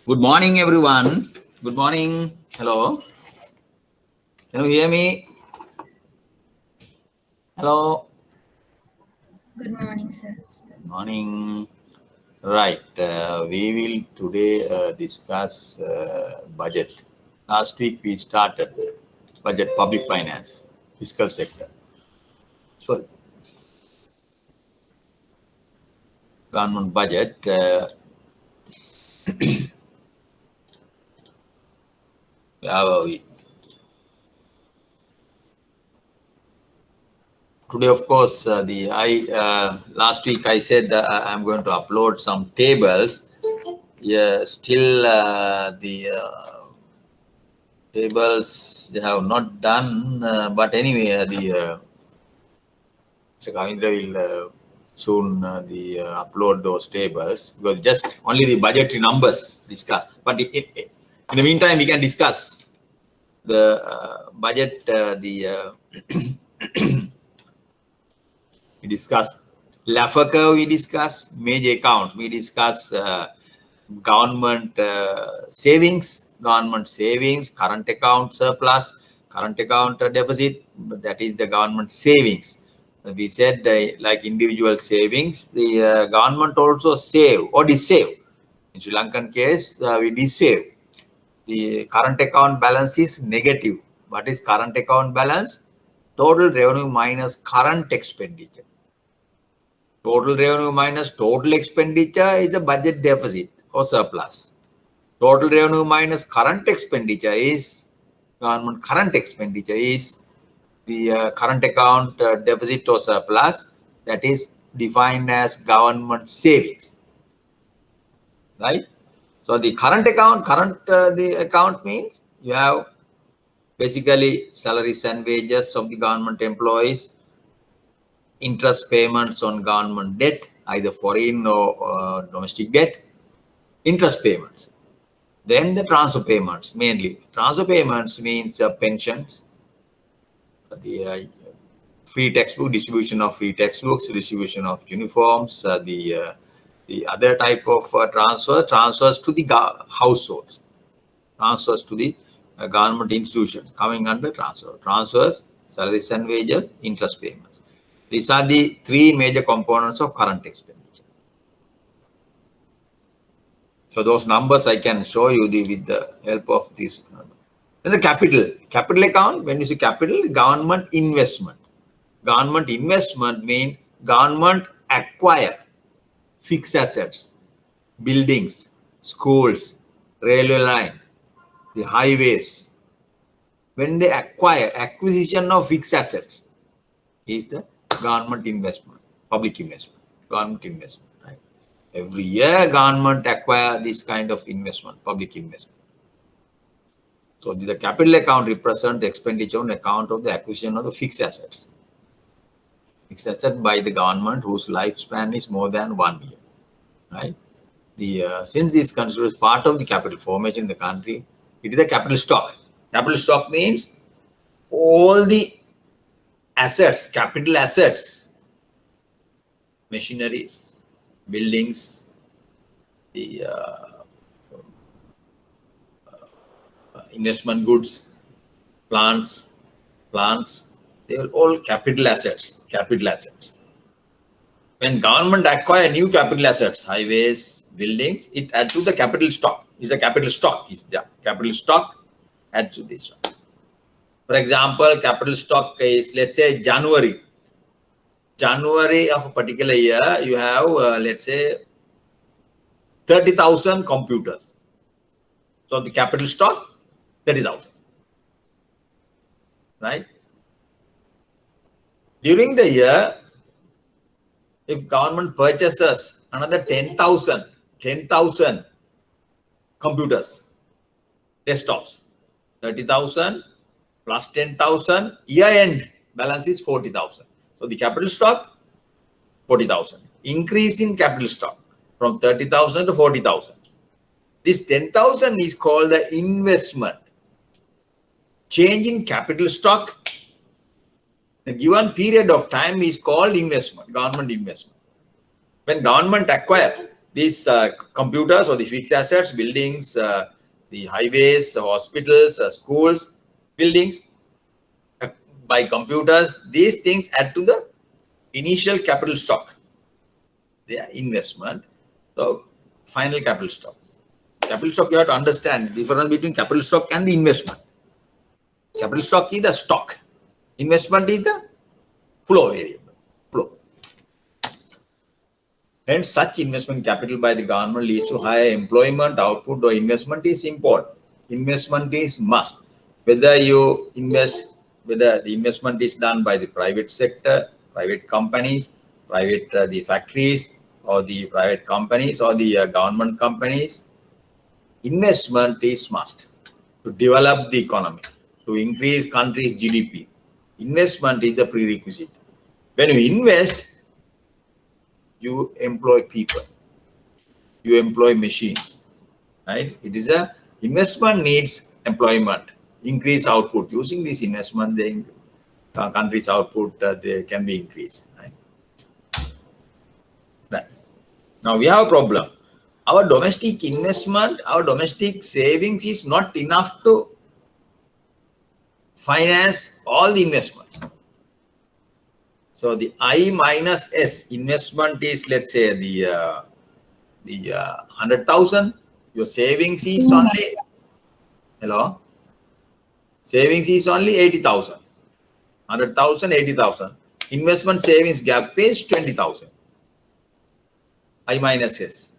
Good morning, everyone. Good morning. Hello. Can you hear me? Hello. Good morning, sir. Good morning. Right. We will today discuss budget. Last week we started budget, public finance, fiscal sector. Sorry, government budget. Where are we? Today, of course, last week I said I'm going to upload some tables. Yeah, still the tables they have not done, but anyway, Mr. Kavindra will soon upload those tables because just only the budgetary numbers discuss. But in the meantime, we can discuss the budget. We discuss Laffer curve. We discuss major accounts. We discuss government savings, current account surplus, current account deficit. That is the government savings. We said like individual savings, the government also save or dissave. In Sri Lankan case, we dissave. The current account balance is negative. What is current account balance? Total revenue minus current expenditure. Total revenue minus total expenditure is a budget deficit or surplus. Total revenue minus current expenditure is government current expenditure is the current account deficit or surplus that is defined as government savings, right? So the current account means you have basically salaries and wages of the government employees, interest payments on government debt, either foreign or domestic debt, interest payments. Then the transfer payments, mainly. Transfer payments means pensions, the free textbook, distribution of free textbooks, distribution of uniforms, the other type of transfers to the households, transfers to the government institutions coming under transfers, salaries and wages, interest payments. These are the three major components of current expenditure. So those numbers I can show you with the help of this. Then the capital account, when you see capital, government investment. Government investment means government acquire fixed assets, buildings, schools, railway line, the highways. When they acquire, acquisition of fixed assets is the government investment, public investment, government investment. Right? Every year, government acquire this kind of investment, public investment. So the capital account represents expenditure on account of the acquisition of the fixed assets. Fixed asset by the government whose lifespan is more than 1 year. Right? Since this considers part of the capital formation in the country, it is a capital stock. Capital stock means all the assets, capital assets, machineries, buildings, the investment goods, plants, they are all capital assets. When government acquire new capital assets, highways, buildings, it adds to the capital stock. It's a capital stock. Is the capital stock adds to this one. For example, capital stock is, let's say, January of a particular year, you have, let's say, 30,000 computers. So the capital stock, 30,000. Right? During the year, if government purchases another 10,000 computers, desktops, 30,000 plus 10,000, year end balance is 40,000. So the capital stock, 40,000. Increase in capital stock from 30,000 to 40,000. This 10,000 is called the investment. Change in capital stock, a given period of time is called investment, government investment. When government acquire these computers or the fixed assets, buildings, the highways, hospitals, schools, buildings, by computers, these things add to the initial capital stock. They are investment. So final capital stock. Capital stock, you have to understand the difference between capital stock and the investment. Capital stock is the stock. Investment is the flow variable. Flow. Hence, such investment capital by the government leads to higher employment, output, or investment is important. Investment is must. Whether you invest, whether the investment is done by the private sector, private companies, private the factories, or the private companies, or the government companies, investment is must to develop the economy, to increase country's GDP. Investment is the prerequisite. When you invest, you employ people, you employ machines, right? It is a investment needs employment, increase output. Using this investment, the country's output they can be increased. Right. Now we have a problem. Our domestic investment, our domestic savings is not enough to finance all the investments. So the I minus S investment is, let's say, the 100,000. Your savings is only, hello, savings is only 80,000. 100,000, 80,000. Investment savings gap is 20,000. I minus S.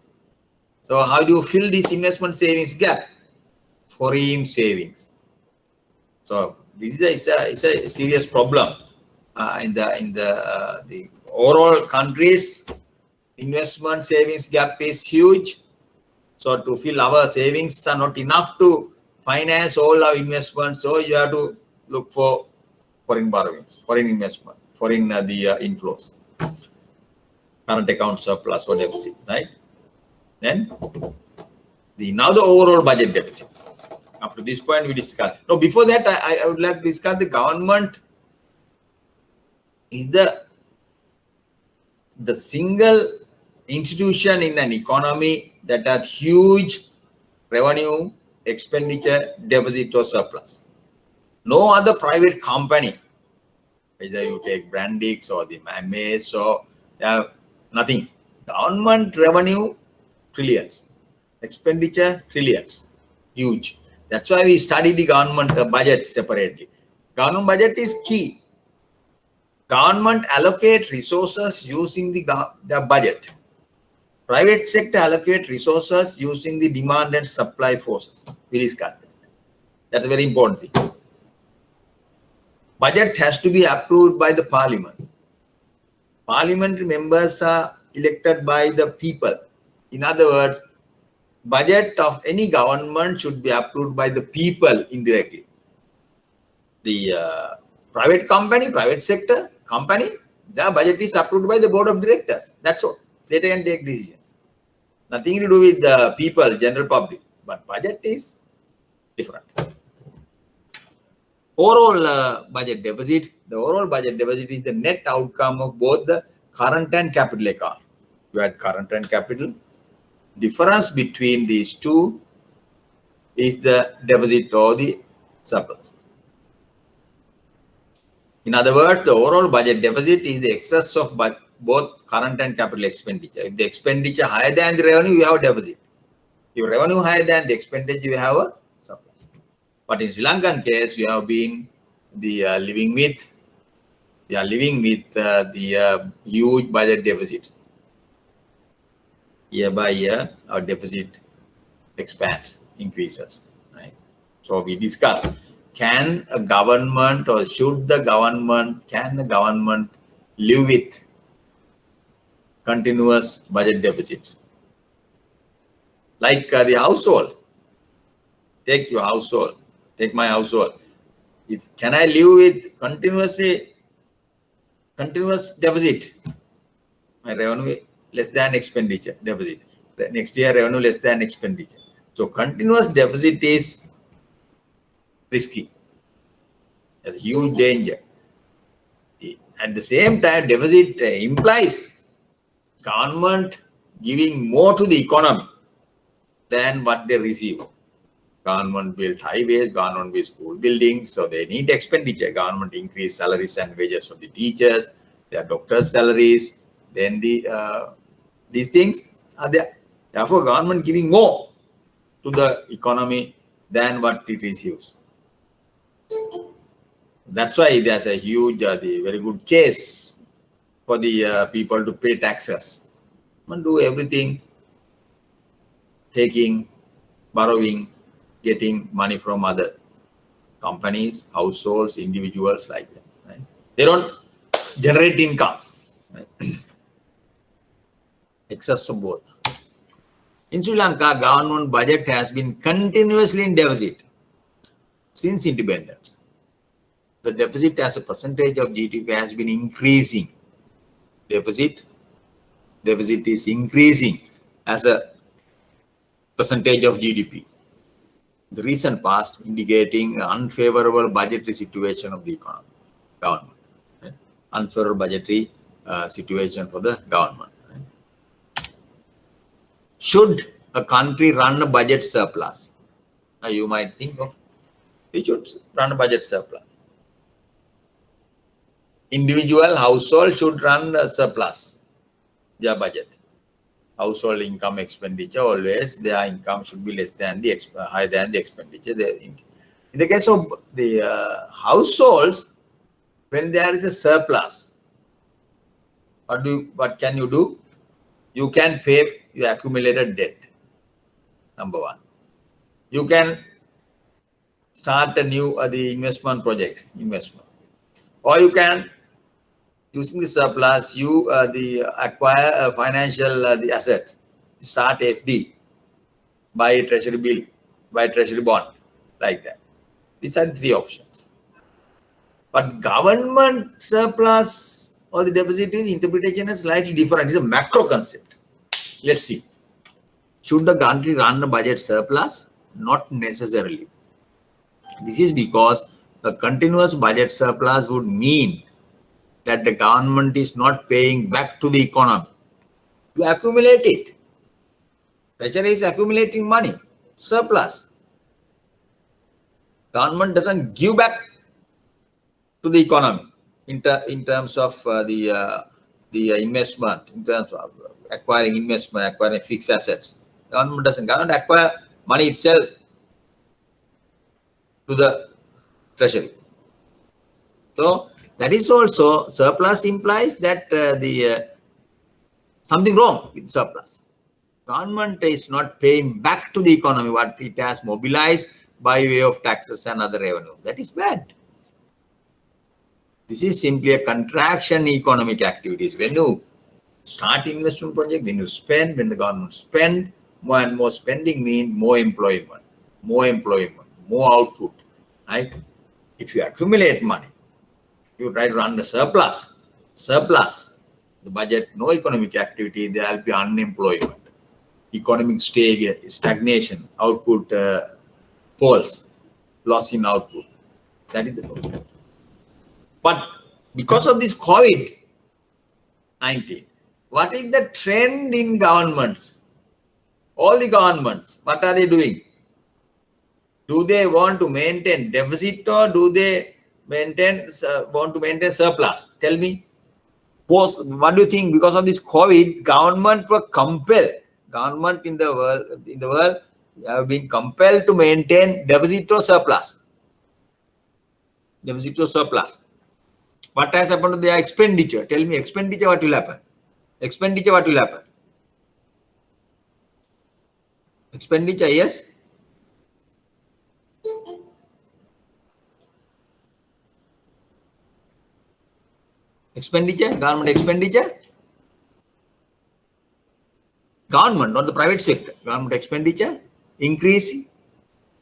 So how do you fill this investment savings gap? Foreign savings. So this is a serious problem in the overall countries. Investment savings gap is huge. So to fill our savings are not enough to finance all our investments. So you have to look for foreign borrowings, foreign investment, foreign the inflows, current account surplus or deficit, right? Then now the overall budget deficit. Up to this point we discussed. No, before that I would like to discuss the government is the single institution in an economy that has huge revenue, expenditure, deficit or surplus. No other private company, whether you take Brandix or the Mace or nothing. Government revenue, trillions. Expenditure, trillions. Huge. That's why we study the government budget separately. Government budget is key. Government allocate resources using the budget. Private sector allocate resources using the demand and supply forces. We discussed that. That's a very important thing. Budget has to be approved by the parliament. Parliamentary members are elected by the people. In other words, budget of any government should be approved by the people indirectly. The private company, private sector company, the budget is approved by the board of directors. That's all. They can take decisions. Nothing to do with the people, general public. But budget is different. Overall budget deficit. The overall budget deficit is the net outcome of both the current and capital account. You had current and capital. Difference between these two is the deficit or the surplus. In other words, the overall budget deficit is the excess of both current and capital expenditure. If the expenditure higher than the revenue, you have a deficit. If revenue higher than the expenditure, you have a surplus. But in Sri Lankan case, you have been living with the huge budget deficit. Year by year, our deficit expands, increases. Right? So we discuss: can a government or can the government live with continuous budget deficits? Like the household. Take your household. Take my household. Can I live with continuous deficit? My revenue less than expenditure deficit. Next year revenue less than expenditure. So continuous deficit is risky. There's huge danger. At the same time, deficit implies government giving more to the economy than what they receive. Government built highways, government built school buildings, so they need expenditure. Government increase salaries and wages of the teachers, their doctors' salaries, then these things are there. Therefore, government giving more to the economy than what it receives. That's why there's a huge, the very good case for the people to pay taxes and do everything, taking, borrowing, getting money from other companies, households, individuals like that. Right? They don't generate income. Right? Excess of both. In Sri Lanka, government budget has been continuously in deficit since independence. The deficit as a percentage of GDP has been increasing. Deficit is increasing as a percentage of GDP. The recent past indicating unfavorable budgetary situation of the economy, government. Right? Unfavorable budgetary situation for the government. Right? Should a country run a budget surplus? Now you might think, oh, we should run a budget surplus. Individual household should run a surplus, their budget. Household income expenditure, always their income should be less than the higher than the expenditure. In the case of the households, when there is a surplus, what can you do? You can pay your accumulated debt. Number one, you can start a new the investment project, or you can, using the surplus, you acquire a financial the asset, start FD, buy a treasury bill, buy a treasury bond, like that. These are the three options. But government surplus or the deficit is interpretation is slightly different. It's a macro concept. Let's see. Should the country run a budget surplus? Not necessarily. This is because a continuous budget surplus would mean that the government is not paying back to the economy. You accumulate it. Treasury is accumulating money, surplus. Government doesn't give back to the economy in terms of the investment, in terms of acquiring investment, acquiring fixed assets. Government doesn't. Government acquire money itself to the treasury. So that is also, surplus implies that something wrong with surplus. Government is not paying back to the economy what it has mobilized by way of taxes and other revenue. That is bad. This is simply a contraction in economic activities. When you start investment project, when you spend, when the government spend, more and more spending means more employment, more output, right? If you accumulate money, you try to run the surplus, the budget, no economic activity, there will be unemployment, economic stagnation, output falls, loss in output. That is the problem. But because of this COVID-19, what is the trend in governments? All the governments, what are they doing? Do they want to maintain deficit or do they want to maintain surplus? Tell me. What do you think? Because of this COVID, government were compelled. Government in the world have been compelled to maintain deficit or surplus. Deficit or surplus. What has happened to their expenditure? Tell me, expenditure, what will happen? Expenditure, what will happen? Expenditure, yes? Expenditure, government expenditure? Government, not the private sector. Government expenditure, increase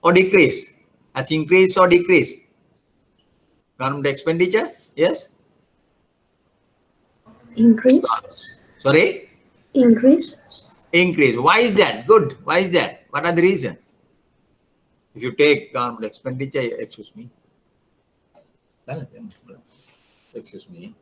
or decrease? Has increased or decreased? Government expenditure, yes? Increase. Sorry? Increase. Increase. Why is that? Good. Why is that? What are the reasons? If you take government expenditure, excuse me. Excuse me.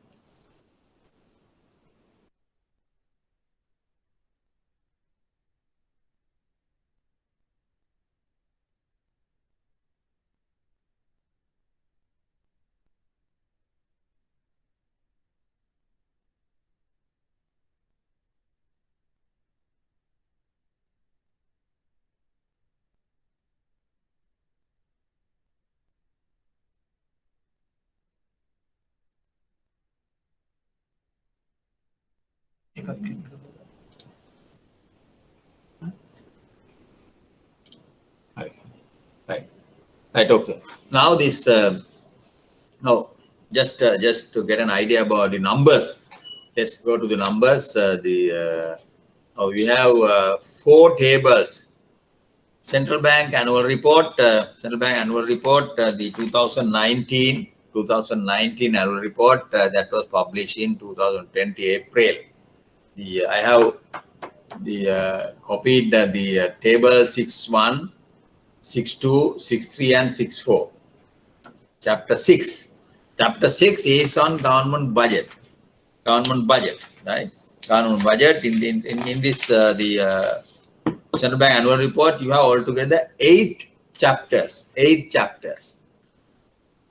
Right. Right. Okay. Now this. Now, just to get an idea about the numbers, let's go to the numbers. We have 4 tables. Central Bank annual report. The 2019 annual report that was published in 2020 April. I have copied the table 6.1, 6.2, 6.3, and 6.4. Chapter 6. Chapter 6 is on government budget. Government budget, right? Government budget. In this Central Bank annual report, you have altogether 8 chapters. 8 chapters.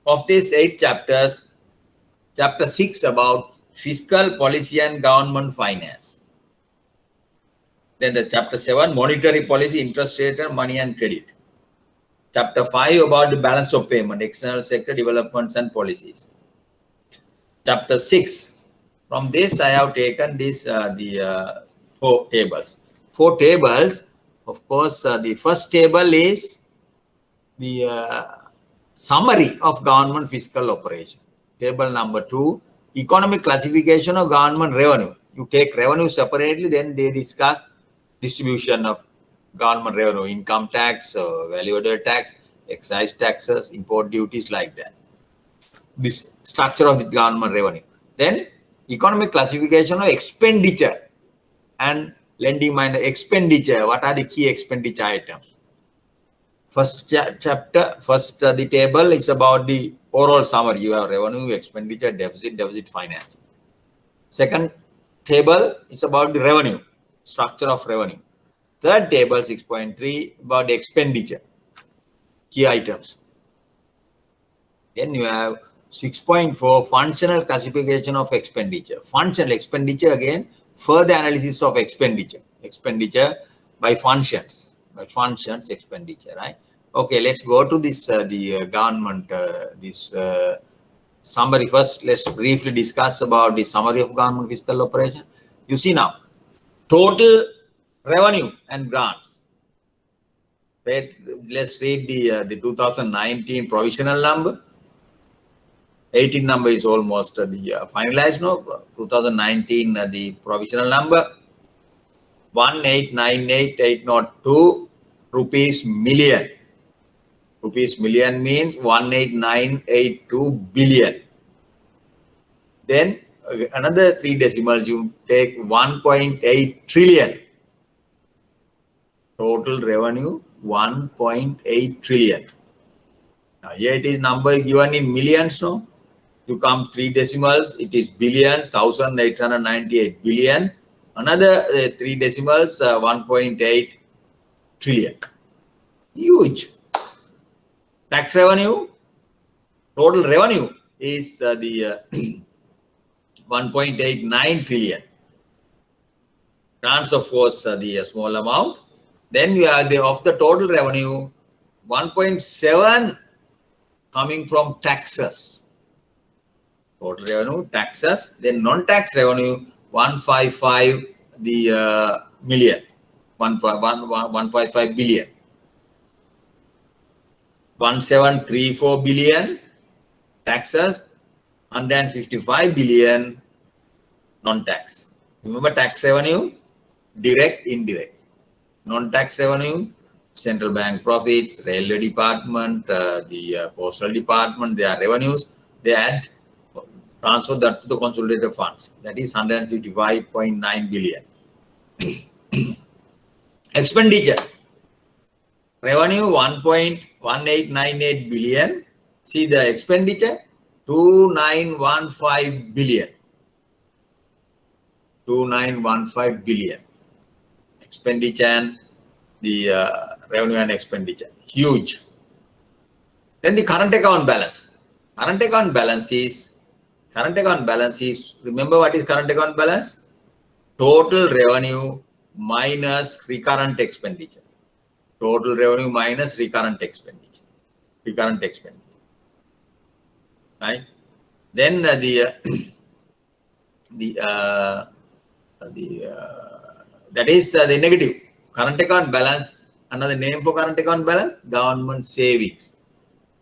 Of these 8 chapters, chapter 6 about fiscal policy and government finance. Then the chapter 7, monetary policy, interest rate, and money and credit. Chapter 5 about the balance of payment, external sector developments and policies. Chapter 6. From this, I have taken this 4 tables. 4 tables. Of course, the first table is the summary of government fiscal operation. Table number 2, economic classification of government revenue. You take revenue separately, then they discuss distribution of government revenue, income tax, value-added tax, excise taxes, import duties, like that. This structure of the government revenue. Then economic classification of expenditure and lending minor expenditure. What are the key expenditure items? First chapter, the table is about the overall summary. You have revenue, expenditure, deficit finance. Second table is about the revenue, structure of revenue. Third table, 6.3, about the expenditure, key items. Then you have 6.4, functional classification of expenditure. Functional expenditure, again, further analysis of expenditure. Expenditure by functions. By functions, expenditure, right? Okay, let's go to this, the government, summary first. Let's briefly discuss about the summary of government fiscal operation. You see now, total revenue and grants. Let's read the 2019 provisional number. 18 number is almost the finalized now. 2019 the provisional number 1,898,802 rupees million. Rupees million means 18982 billion. Then another 3 decimals, you take 1.8 trillion. Total revenue 1.8 trillion. Now here it is number given in millions. No, you come 3 decimals, it is billion, 1,898 billion. Another 3 decimals, 1.8 trillion. Huge. Tax revenue, total revenue is the 1.89 trillion. Grants, of course, the small amount. Then we have of the total revenue, 1.7 coming from taxes. Total revenue, taxes. Then non-tax revenue, 155 million, 155 billion. 1734 billion taxes, 155 billion non-tax. Remember tax revenue, direct, indirect. Non-tax revenue, central bank profits, railway department, the postal department, their revenues, they add, transfer that to the consolidated funds. That is 155.9 billion. Expenditure. Revenue 1.1898 billion. See the expenditure 2915 billion. 2915 billion. Expenditure and the revenue and expenditure. Huge. Then the current account balance. Current account balance is, remember what is current account balance? Total revenue minus recurrent expenditure. Total revenue minus recurrent expenditure. Recurrent expenditure. Right? Then that is the negative. Current account balance, another name for current account balance, government savings.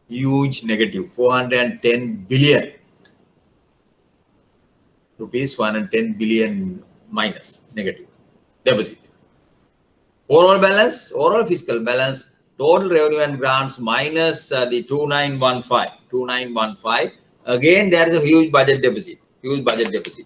Huge negative, 410 billion rupees, 410 billion minus, negative, deficit. Overall balance, overall fiscal balance, total revenue and grants minus the 2915. Again, there is a huge budget deficit, huge budget deficit.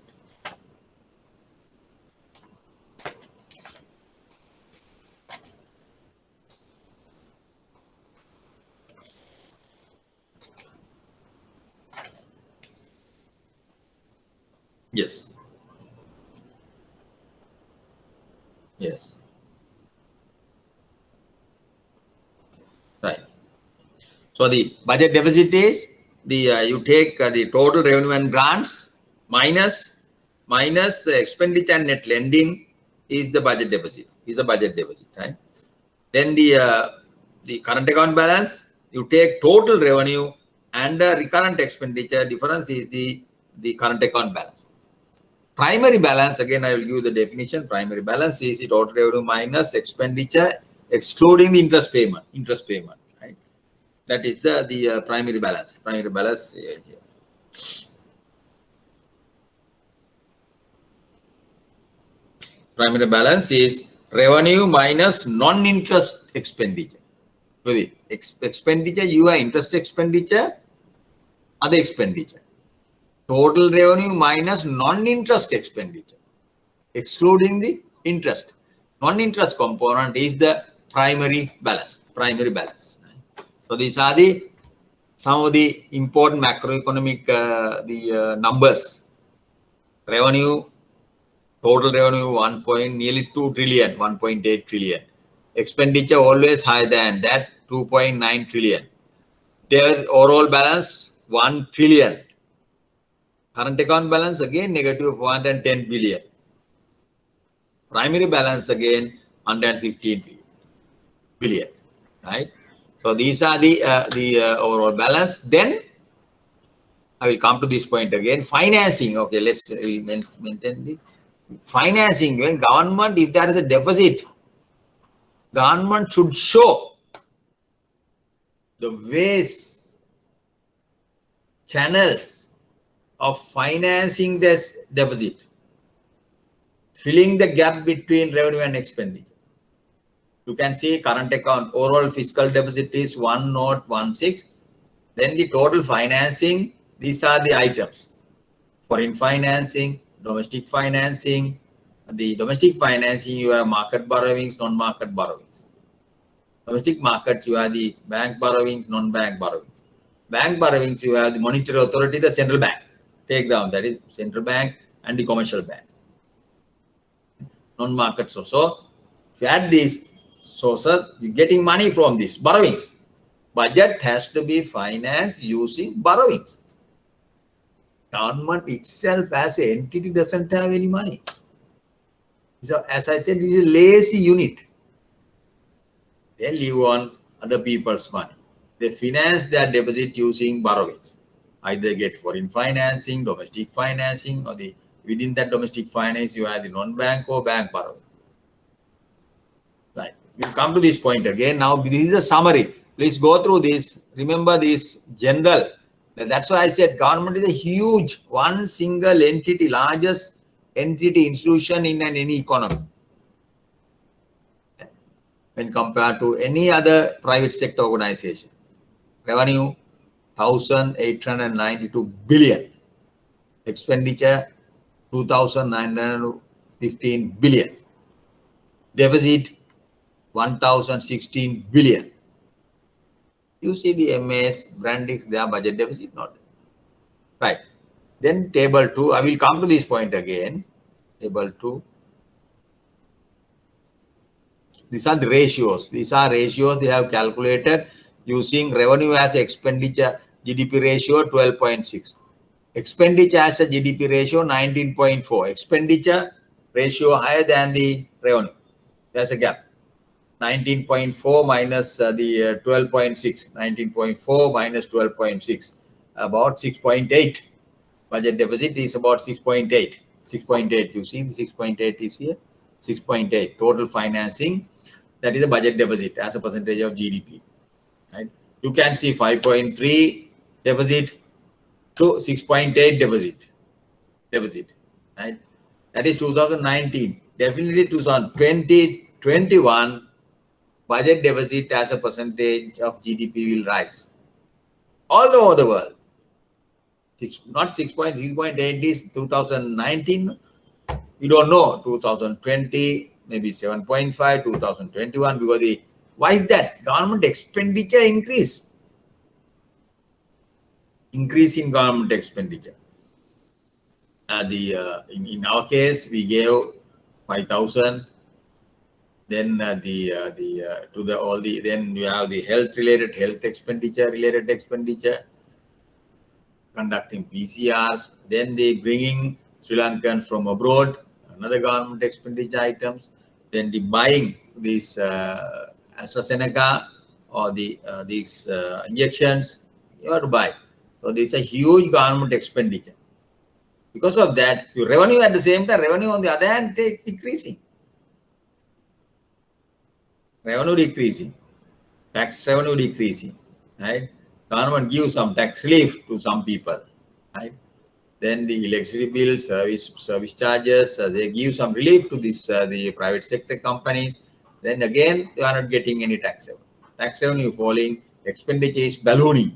Yes. Yes. Right. So the budget deficit is the you take the total revenue and grants minus the expenditure and net lending is the budget deficit. Is the budget deficit, right? Then the current account balance, you take total revenue and recurrent expenditure. Difference is the current account balance. Primary balance, again I will give the definition. Primary balance is the total revenue minus expenditure excluding the interest payment. Right? That is the primary balance. Primary balance here. Primary balance is revenue minus non-interest expenditure. With expenditure, you have interest expenditure, other expenditure. Total revenue minus non-interest expenditure, excluding the interest. Non-interest component is the primary balance. Primary balance. So these are some of the important macroeconomic numbers. Revenue, total revenue nearly 2 trillion, 1.8 trillion. Expenditure always higher than that, 2.9 trillion. Their overall balance 1 trillion. Current account balance again negative 410 billion. Primary balance again 115 billion. Right? So these are the overall balance. Then I will come to this point again. Financing. Okay, let's maintain the financing. When government, if there is a deficit, government should show the ways, channels of financing this deficit, filling the gap between revenue and expenditure. You can see current account overall fiscal deficit is 1016. Then the total financing, these are the items. Foreign financing, domestic financing. The domestic financing, you have market borrowings, non-market borrowings. Domestic market, you have the bank borrowings, non-bank borrowings. Bank borrowings, you have the monetary authority, the central bank. Take down, that is central bank and the commercial bank. Non-market source. So if you add these sources, you're getting money from these borrowings. Budget has to be financed using borrowings. Government itself as an entity doesn't have any money. So as I said, it is a lazy unit. They live on other people's money. They finance their deficit using borrowings. Either get foreign financing, domestic financing, or within that domestic finance, you have the non-bank or bank borrowing. Right. We'll come to this point again. Now, this is a summary. Please go through this. Remember this general. That's why I said government is a huge, one single entity, largest entity, institution in any economy. When compared to any other private sector organization. Revenue, 1,892 billion. Expenditure, 2,915 billion. Deficit, 1,016 billion. You see the MAS, Brandix, their budget deficit, not. Right. Then table 2, I will come to this point again. Table 2. These are the ratios. These are ratios they have calculated using revenue as expenditure GDP ratio 12.6. Expenditure as a GDP ratio 19.4. Expenditure ratio higher than the revenue. There's a gap. 19.4 minus the 12.6. 19.4 minus 12.6. About 6.8. Budget deficit is about 6.8. 6.8. You see the 6.8 is here. 6.8 total financing. That is the budget deficit as a percentage of GDP. Right? You can see 5.3 deficit to 6.8 deficit. Right? That is 2019. Definitely 2020, 21 budget deficit as a percentage of GDP will rise all over the world. Not 6.8 is 2019. We don't know 2020, maybe 7.5, 2021, because why is that? Government expenditure increase in government expenditure. In our case, we gave 5,000. Then then you have the health expenditure, conducting PCRs. Then they bringing Sri Lankans from abroad, another government expenditure items. Then the buying these AstraZeneca or these injections, you have to buy. So this is a huge government expenditure. Because of that, your revenue at the same time, revenue on the other hand is decreasing. Revenue decreasing, tax revenue decreasing, right? Government gives some tax relief to some people, right? Then the electricity bill, service charges, they give some relief to this the private sector companies. Then again, they are not getting any tax revenue. Tax revenue falling, expenditure is ballooning.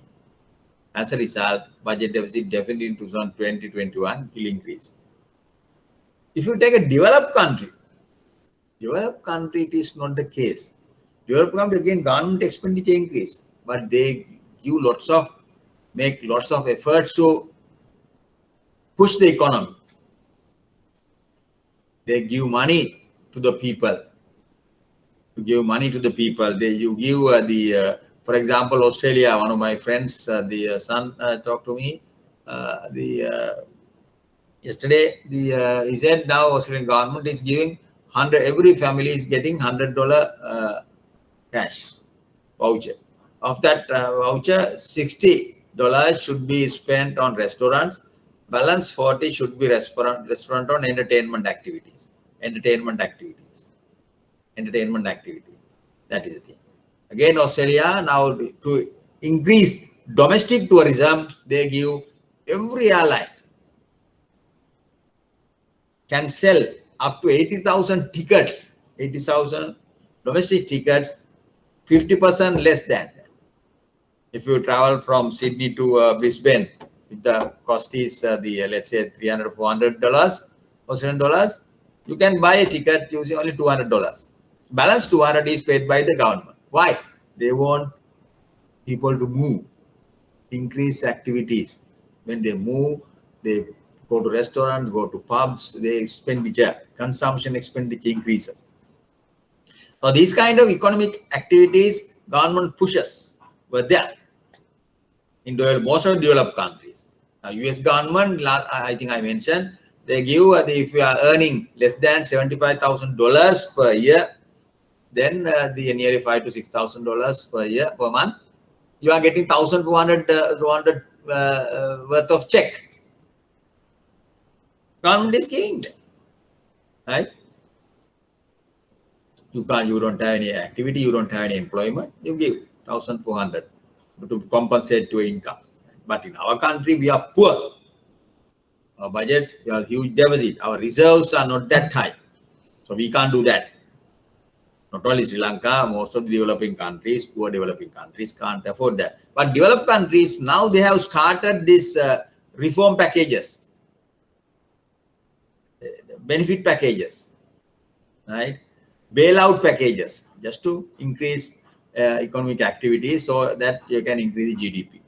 As a result, budget deficit definitely in 2020-21 will increase. If you take a developed country, it is not the case. Developed country, again, government expenditure increase, but they give make lots of efforts to push the economy. They give money to the people. You give for example, Australia. One of my friends, the son, talked to me. Yesterday, he said now Australian government is giving 100. Every family is getting $100 cash voucher. Of that voucher, $60 should be spent on restaurants. Balance 40 should be restaurant on entertainment activities. That is the thing. Again, Australia now to increase domestic tourism, they give every airline can sell up to 80,000 tickets, 80,000 domestic tickets, 50% less than that. If you travel from Sydney to Brisbane, if the cost is let's say $300, $400 Australian dollars, you can buy a ticket using only $200. Balance 200 is paid by the government. Why? They want people to move, increase activities. When they move, they go to restaurants, go to pubs, their consumption expenditure increases. So these kind of economic activities, government pushes were there in most of the developed countries. Now, US government, I think I mentioned, they give if you are earning less than $75,000 per year, then nearly $5,000 to $6,000 per month, you are getting 1,400 worth of check. Government is giving them, right? You don't have any activity, you don't have any employment, you give 1,400 to compensate your income. But in our country, we are poor. Our budget, we have huge deficit. Our reserves are not that high. So we can't do that. Not only Sri Lanka, most of the developing countries, poor developing countries can't afford that. But developed countries, now they have started these reform packages, benefit packages, right? Bailout packages, just to increase economic activity so that you can increase the GDP.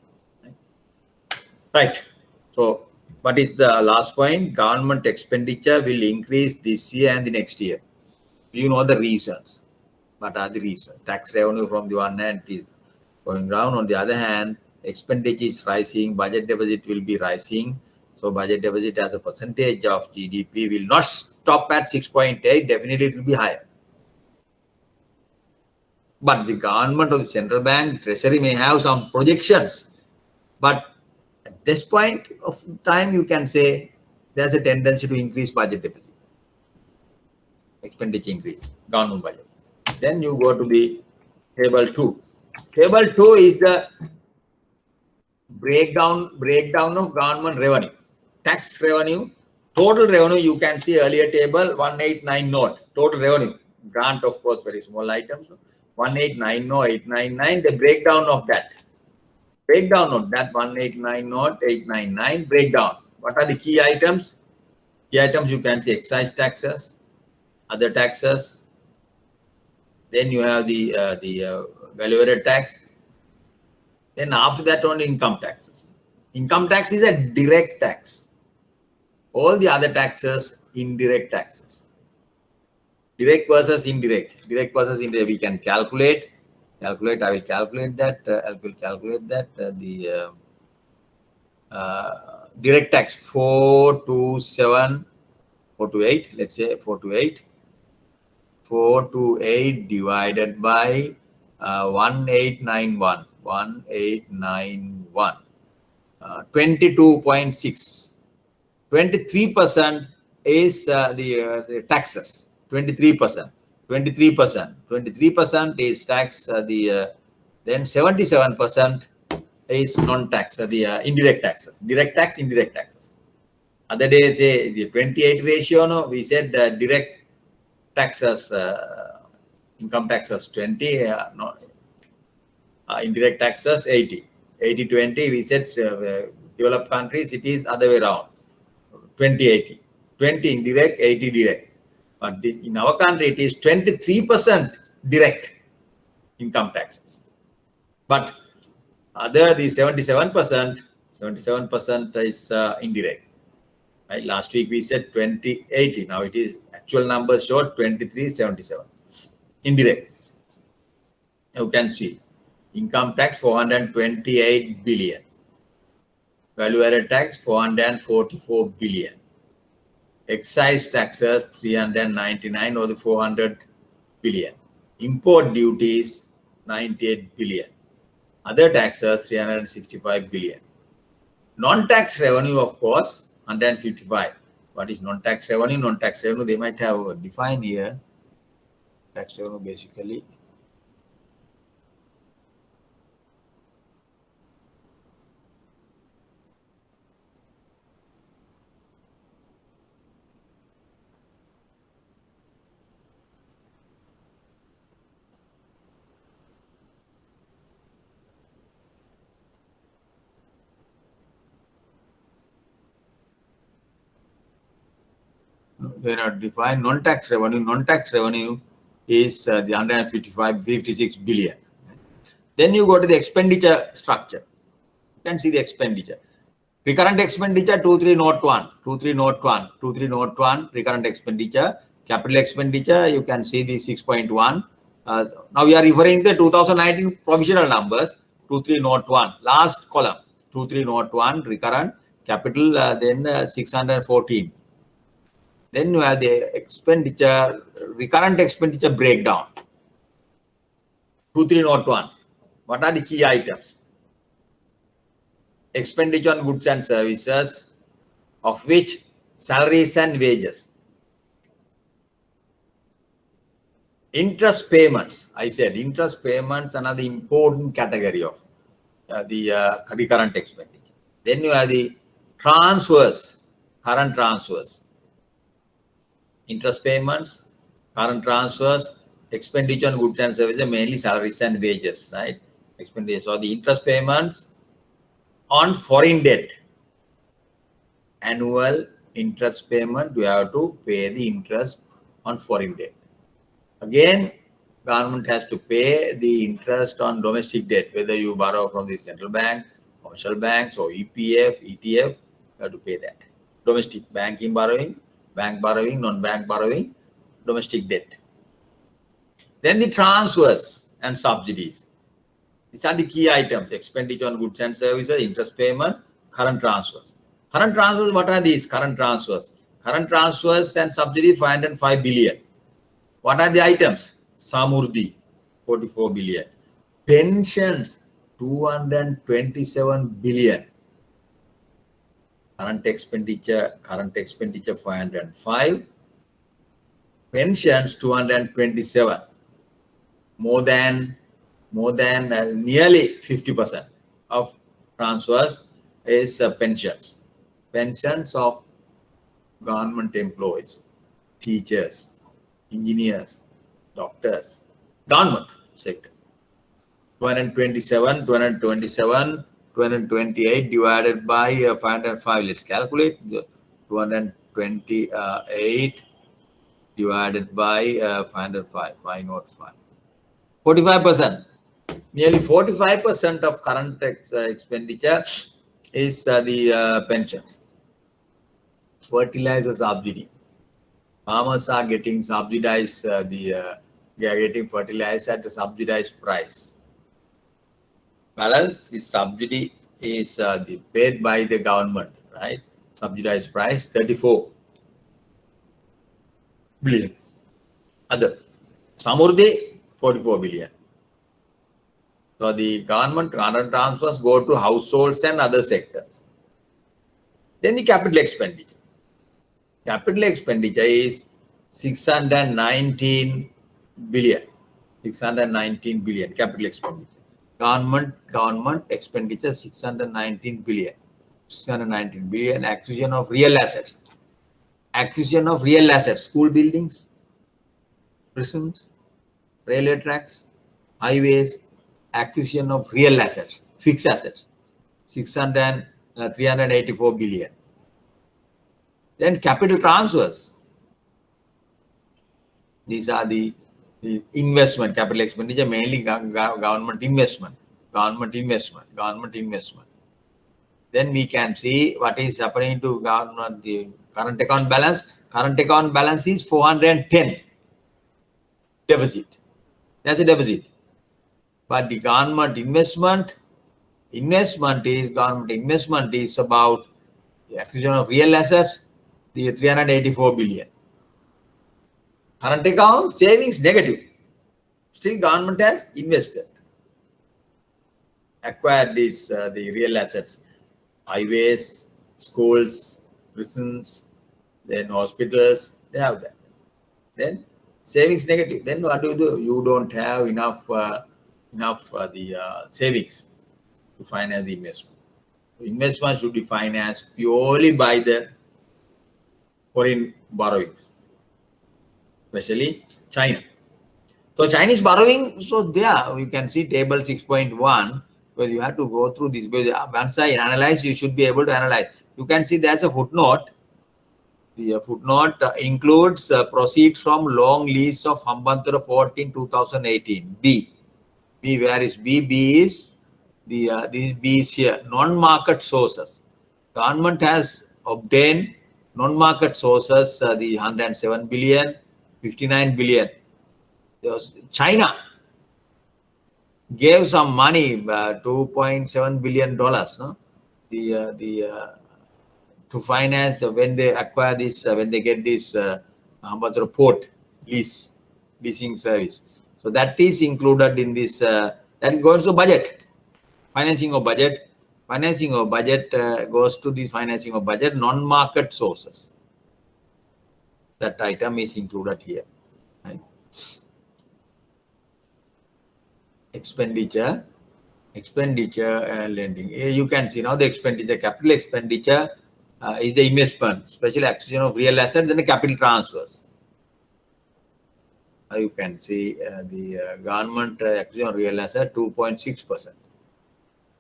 Right. So, what is the last point? Government expenditure will increase this year and the next year. You know the reasons. What are the reasons? Tax revenue from the one hand is going down. On the other hand, expenditure is rising. Budget deficit will be rising. So budget deficit as a percentage of GDP will not stop at 6.8. Definitely it will be higher. But the government or the central bank, treasury may have some projections. But at this point of time, you can say there's a tendency to increase budget deficit, expenditure increase, government budget. Then you go to the table 2. Table 2 is the breakdown of government revenue. Tax revenue, total revenue, you can see earlier table 189 note, total revenue. Grant, of course, very small items. 1890899, the breakdown of that. Breakdown of that 1890899 breakdown. What are the key items? Key items you can see excise taxes, other taxes. Then you have the value-added tax. Then after that only income taxes. Income tax is a direct tax. All the other taxes, indirect taxes. Direct versus indirect. Direct versus indirect, we can calculate. I will calculate that. Direct tax 428. Let's say 428. 428 divided by 1891. 1891. 22.6. 23% is the taxes. 23%. 23% is tax. Then 77% is non-tax. The indirect taxes. Direct tax, indirect taxes. Other day the 28 ratio. No, we said direct taxes, income taxes 20. Indirect taxes 80. 80-20. We said developed countries it is other way around. 20-80. 20 indirect, 80 direct. But in our country, it is 23% direct income taxes. But other the 77% is indirect. Right? Last week we said 20-80. Now it is actual numbers show 23-77. Indirect. You can see income tax 428 billion. Value-added tax 444 billion. Excise taxes 399 or the 400 billion. Import duties 98 billion. Other taxes 365 billion. Non-tax revenue, of course, 155. What is non-tax revenue? Non-tax revenue, they might have defined here. Tax revenue basically. They are not defined. Non-tax revenue. Non-tax revenue is the 56 billion. Then you go to the expenditure structure. You can see the expenditure. Recurrent expenditure 2301, 2301, 2301. Recurrent expenditure. Capital expenditure. You can see the 6.1. Now we are referring to the 2019 provisional numbers. 2301. Last column. 2301 recurrent capital. Then 614. Then you have the expenditure, recurrent expenditure breakdown. 2301. What are the key items? Expenditure on goods and services, of which salaries and wages. Interest payments. I said interest payments, another important category of the recurrent expenditure. Then you have the transfers, current transfers. Interest payments, current transfers, expenditure on goods and services, mainly salaries and wages, right? Expenditure. So the interest payments on foreign debt, annual interest payment, we have to pay the interest on foreign debt. Again, government has to pay the interest on domestic debt, whether you borrow from the central bank, commercial banks, or EPF, ETF, you have to pay that. Domestic banking borrowing, bank borrowing, non-bank borrowing, domestic debt. Then the transfers and subsidies. These are the key items: expenditure on goods and services, interest payment, current transfers. Current transfers, what are these current transfers? Current transfers and subsidy 505 billion. What are the items? Samurdhi, 44 billion. Pensions, 227 billion. current expenditure 505, pensions 227, more than nearly 50% of transfers is pensions of government employees, teachers, engineers, doctors, government sector. 228 divided by 505. Let's calculate. 228 divided by 505. 505. 45%. Nearly 45% of current expenditure is the pensions. Fertilizer subsidy. Farmers are getting subsidized. They are getting fertilizer at a subsidized price. Balance, the subsidy is paid by the government, right? Subsidized price 34 billion. Other Samurdhi 44 billion. So the government current transfers go to households and other sectors. Then the capital expenditure. Capital expenditure is 619 billion. 619 billion capital expenditure. Government expenditure 619 billion. 619 billion. Acquisition of real assets. Acquisition of real assets. School buildings, prisons, railway tracks, highways. Acquisition of real assets, fixed assets. 384 billion. Then capital transfers. These are the investment, capital expenditure, mainly government investment. Then we can see what is happening to government, the current account balance. Current account balance is 410 deficit. That's a deficit. But the government investment is about the acquisition of real assets, the 384 billion. Current account savings negative. Still government has invested, acquired these the real assets, highways, schools, prisons, then hospitals. They have that. Then savings negative. Then what do you do? You don't have enough savings to finance the investment. Investment should be financed purely by the foreign borrowings, especially China. So Chinese borrowing, so there you can see table 6.1, where you have to go through this. Once I analyze, you should be able to analyze. You can see there's a footnote. The footnote includes proceeds from long lease of Hambantota Port in 2018. B, where is B? B is this B is here. Non-market sources. Government has obtained non-market sources, the 107 billion, 59 billion. China gave some money, $2.7 billion, no? To finance when they acquire this, when they get this Hambantota Port leasing service. So that is included in this. That goes to budget. Financing of budget. Financing of budget goes to the financing of budget, non-market sources. That item is included here. Right? Expenditure, lending. You can see now the expenditure, capital expenditure is the investment, especially acquisition of real assets, and the capital transfers. You can see the government acquisition of real assets 2.6%.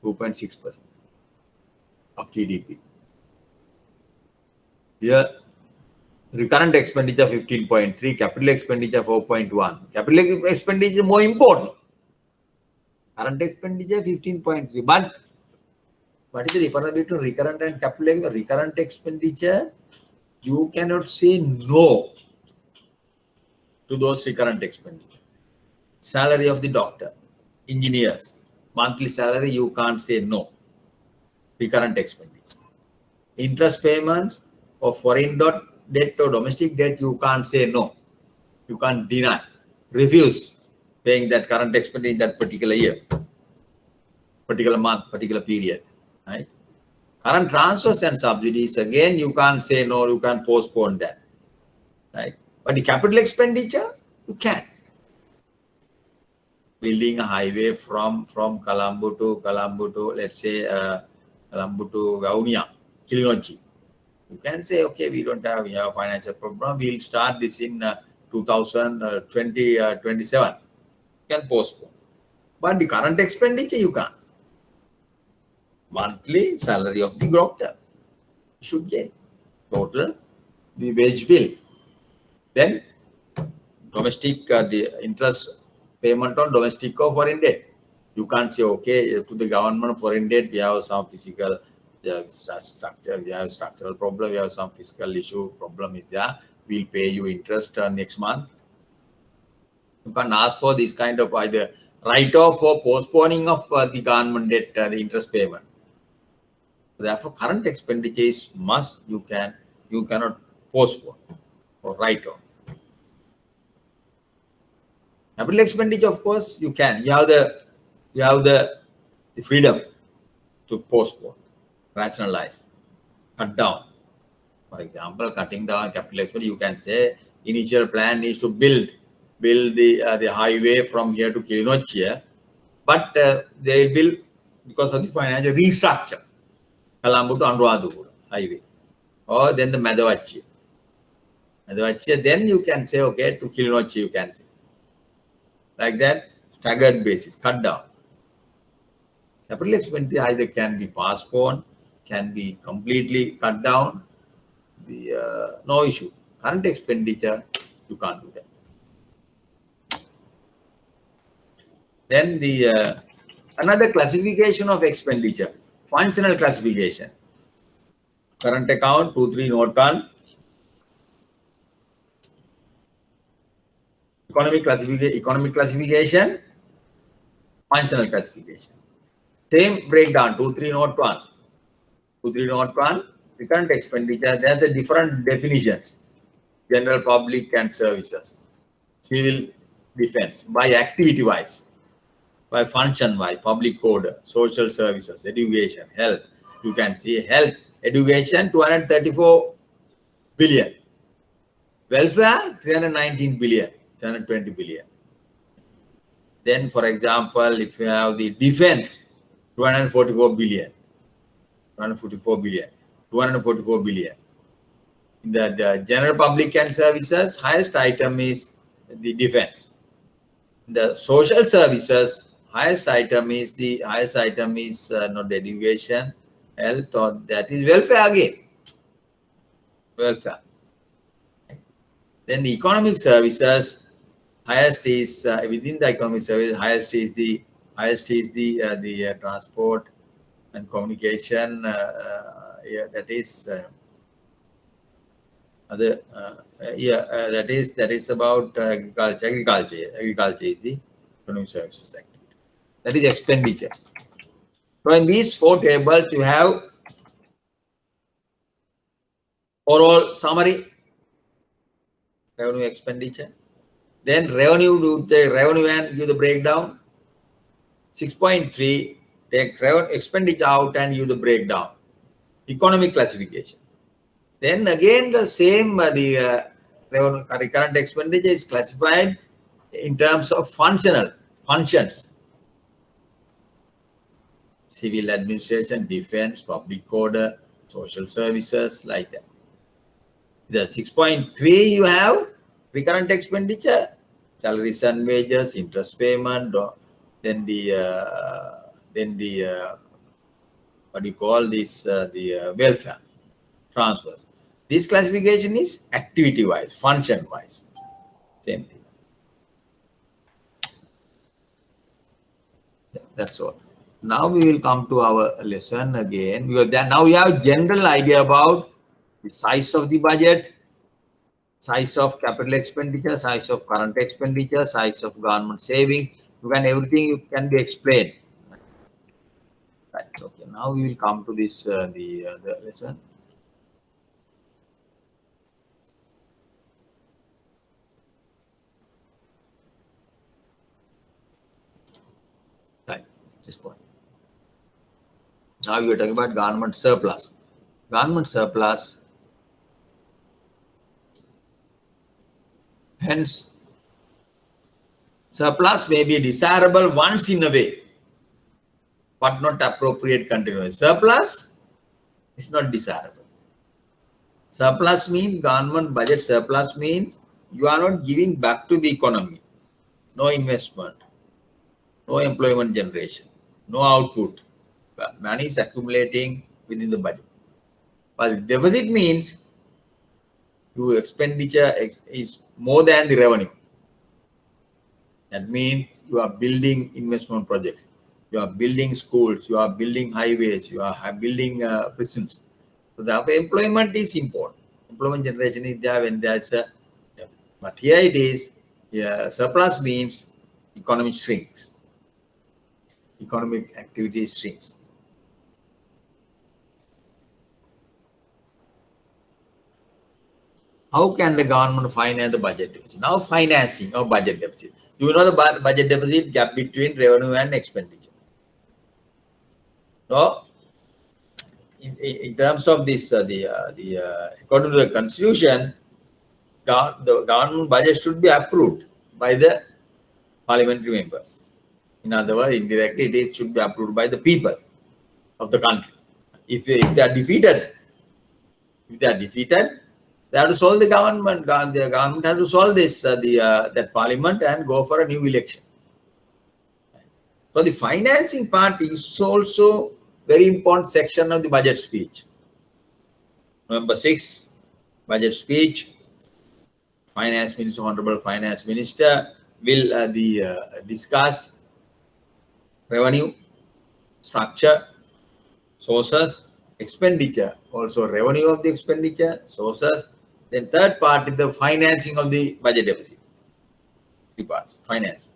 2.6% of GDP. Here, recurrent expenditure 15.3, capital expenditure 4.1. Capital expenditure more important. Current expenditure 15.3. But what is the difference between recurrent and capital? Recurrent expenditure, you cannot say no to those recurrent expenditure. Salary of the doctor, engineers, monthly salary, you can't say no. Recurrent expenditure. Interest payments of foreign debt or domestic debt, you can't say no. You can't deny, refuse paying that current expenditure in that particular year, particular month, particular period, right? Current transfers and subsidies, again, you can't say no, you can postpone that, right? But the capital expenditure, you can. Building a highway from Colombo to let's say Colombo to Gaunia, Kilinochi. You can say, okay, we have financial problem. We'll start this in 2027. You can postpone. But the current expenditure, you can't. Monthly salary of the doctor should get total the wage bill. Then domestic the interest payment on domestic or foreign debt. You can't say, okay, to the government foreign debt, we have some physical structure, we have structural problem, we have some fiscal issue problem is there. We'll pay you interest next month. You can ask for this kind of either write-off or postponing of the government debt, the interest payment. Therefore, current expenditure is must. You cannot postpone or write off. Capital expenditure, of course, you can. You have the freedom to postpone, rationalize, cut down. For example, cutting down capital expenditure, you can say initial plan is to build the highway from here to Kilinochia, but they will build because of the financial restructure, Colombo to Anuradhapura highway, or then the Madavachi. Then you can say, okay, to Kilinochia you can say. Like that, staggered basis, cut down. Capital expenditure either can be postponed, can be completely cut down. No issue. Current expenditure, you can't do that. Then another classification of expenditure, functional classification. Current account 23 note 1. Economic classification, functional classification. Same breakdown, 23 note 1. 23 note 1, recurrent expenditure, there's a different definitions. General public and services, civil defense, by activity wise, by function wise, public code, social services, education, health. You can see health, education, 234 billion. Welfare, 319 billion, 320 billion. Then, for example, if you have the defense, 244 billion, 244 billion, 244 billion. In the general public and services, highest item is the defense. The social services, highest item is not the education, health, or that is welfare again. Welfare. Then the economic services, highest is within the economic service, highest is the transport and communication. That is that is about agriculture. Agriculture is the economic services activity. That is expenditure. So in these four tables, you have overall summary, revenue expenditure. Then revenue, do the revenue and give the breakdown. 6.3, take revenue expenditure out and give the breakdown. Economic classification. Then again the same revenue recurrent expenditure is classified in terms of functions. Civil administration, defense, public order, social services, like that. The 6.3 you have recurrent expenditure, salaries and wages, interest payment, then the what do you call this, the welfare transfers. This classification is activity wise, function wise, same thing. That's all. Now we will come to our lesson again, because now we have general idea about the size of the budget, size of capital expenditure, size of current expenditure, size of government savings. Everything can be explained. Right. Okay. Now we will come to this the lesson. Right. This point. Now we are talking about government surplus. Government surplus, hence, surplus may be desirable once in a way, but not appropriate continuously. Surplus is not desirable. Surplus means government budget surplus means you are not giving back to the economy. No investment, no employment generation, no output. Money is accumulating within the budget. But deficit means your expenditure is more than the revenue. That means you are building investment projects, you are building schools, you are building highways, you are building prisons. So the employment is important. Employment generation is there when there's a, but here it is, surplus means economy shrinks. Economic activity shrinks. How can the government finance the budget deficit? Now financing of budget deficit. You know the budget deficit gap between revenue and expenditure. No, in terms of this, according to the constitution, the government budget should be approved by the parliamentary members. In other words, indirectly, it should be approved by the people of the country. If they are defeated, they have to solve the government. The government has to solve this, that parliament and go for a new election. So the financing part is also very important section of the budget speech. Number 6, budget speech. Finance Minister, Honorable Finance Minister will discuss revenue, structure, sources, expenditure, also revenue of the expenditure, sources. Then third part is the financing of the budget deficit. 3 parts, finance.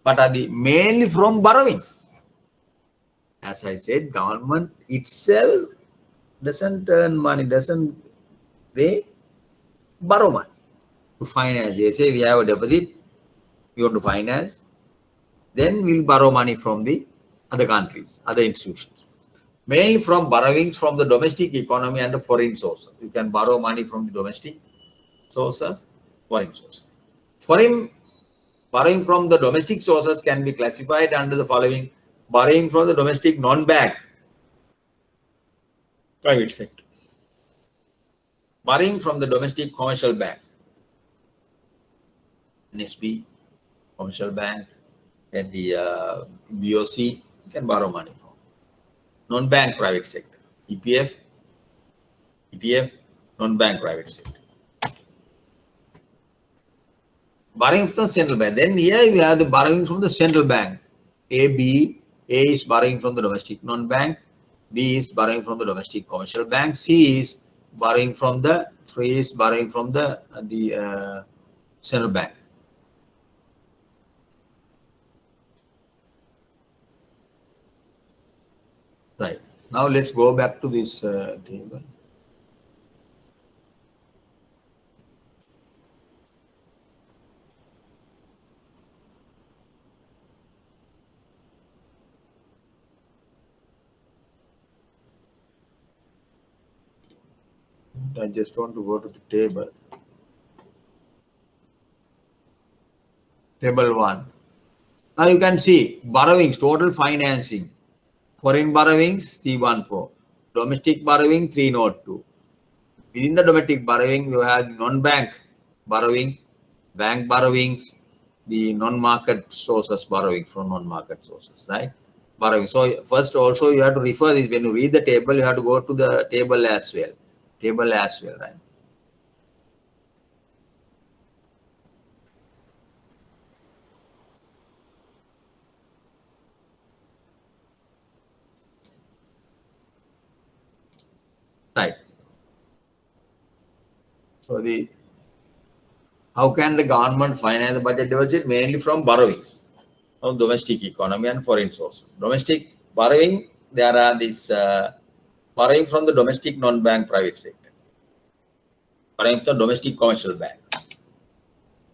But are the mainly from borrowings. As I said, government itself doesn't earn money, they borrow money to finance. They say we have a deficit, we want to finance, then we'll borrow money from the other countries, other institutions. Mainly from borrowings from the domestic economy and the foreign sources. You can borrow money from the domestic sources, foreign sources. Borrowing from the domestic sources can be classified under the following: borrowing from the domestic non-bank private sector, borrowing from the domestic commercial bank, NSB, commercial bank, and the BOC, you can borrow money from. Non-bank private sector, EPF, ETF, non-bank private sector. Borrowing from the central bank. Then here we have the borrowing from the central bank. A is borrowing from the domestic non-bank, B is borrowing from the domestic commercial bank, C is borrowing from the central bank. Right. Now let's go back to this table. I just want to go to the table. Table 1. Now you can see borrowings, total financing. Foreign borrowings 314, domestic borrowing 302. Within the domestic borrowing, you have non-bank borrowing, bank borrowings, the non-market sources borrowing from non-market sources, right? Borrowing. So first also you have to refer this. When you read the table, you have to go to the table as well. Right? Right. So how can the government finance the budget deficit? Mainly from borrowings from domestic economy and foreign sources. Domestic borrowing, there are this borrowing from the domestic non-bank private sector, borrowing from the domestic commercial bank.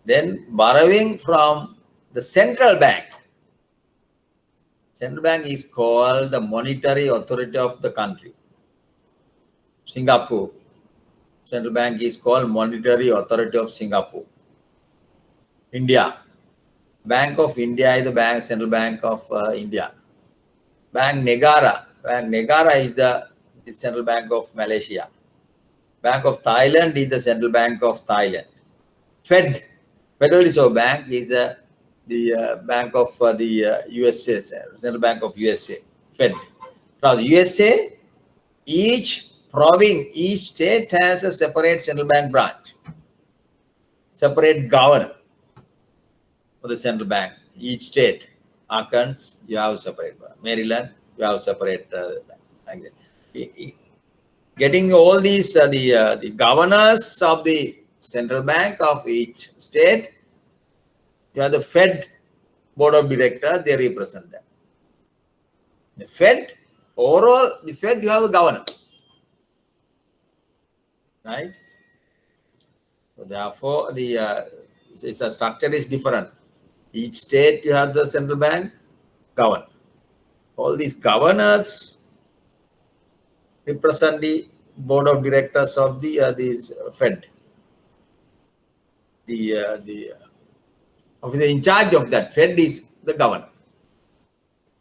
Then borrowing from the central bank Central bank is called the monetary authority of the country. Singapore. Central bank is called monetary authority of Singapore. India. Bank of India is the central bank of India. Bank Negara. Bank Negara is the central bank of Malaysia. Bank of Thailand is the central bank of Thailand. Fed, Federal Reserve Bank is the bank of the USA, Central Bank of USA. Fed. Now USA, each province, each state has a separate central bank branch, separate governor for the central bank. Each state, Arkansas, you have separate. Maryland, you have separate. Like that. Getting all these the governors of the central bank of each state, you have the Fed board of directors, they represent them. The Fed, overall, the Fed, you have a governor, right? So therefore, the its structure is different. Each state, you have the central bank governor. All these governors represent the board of directors of the Fed. The officer in charge of that Fed is the governor.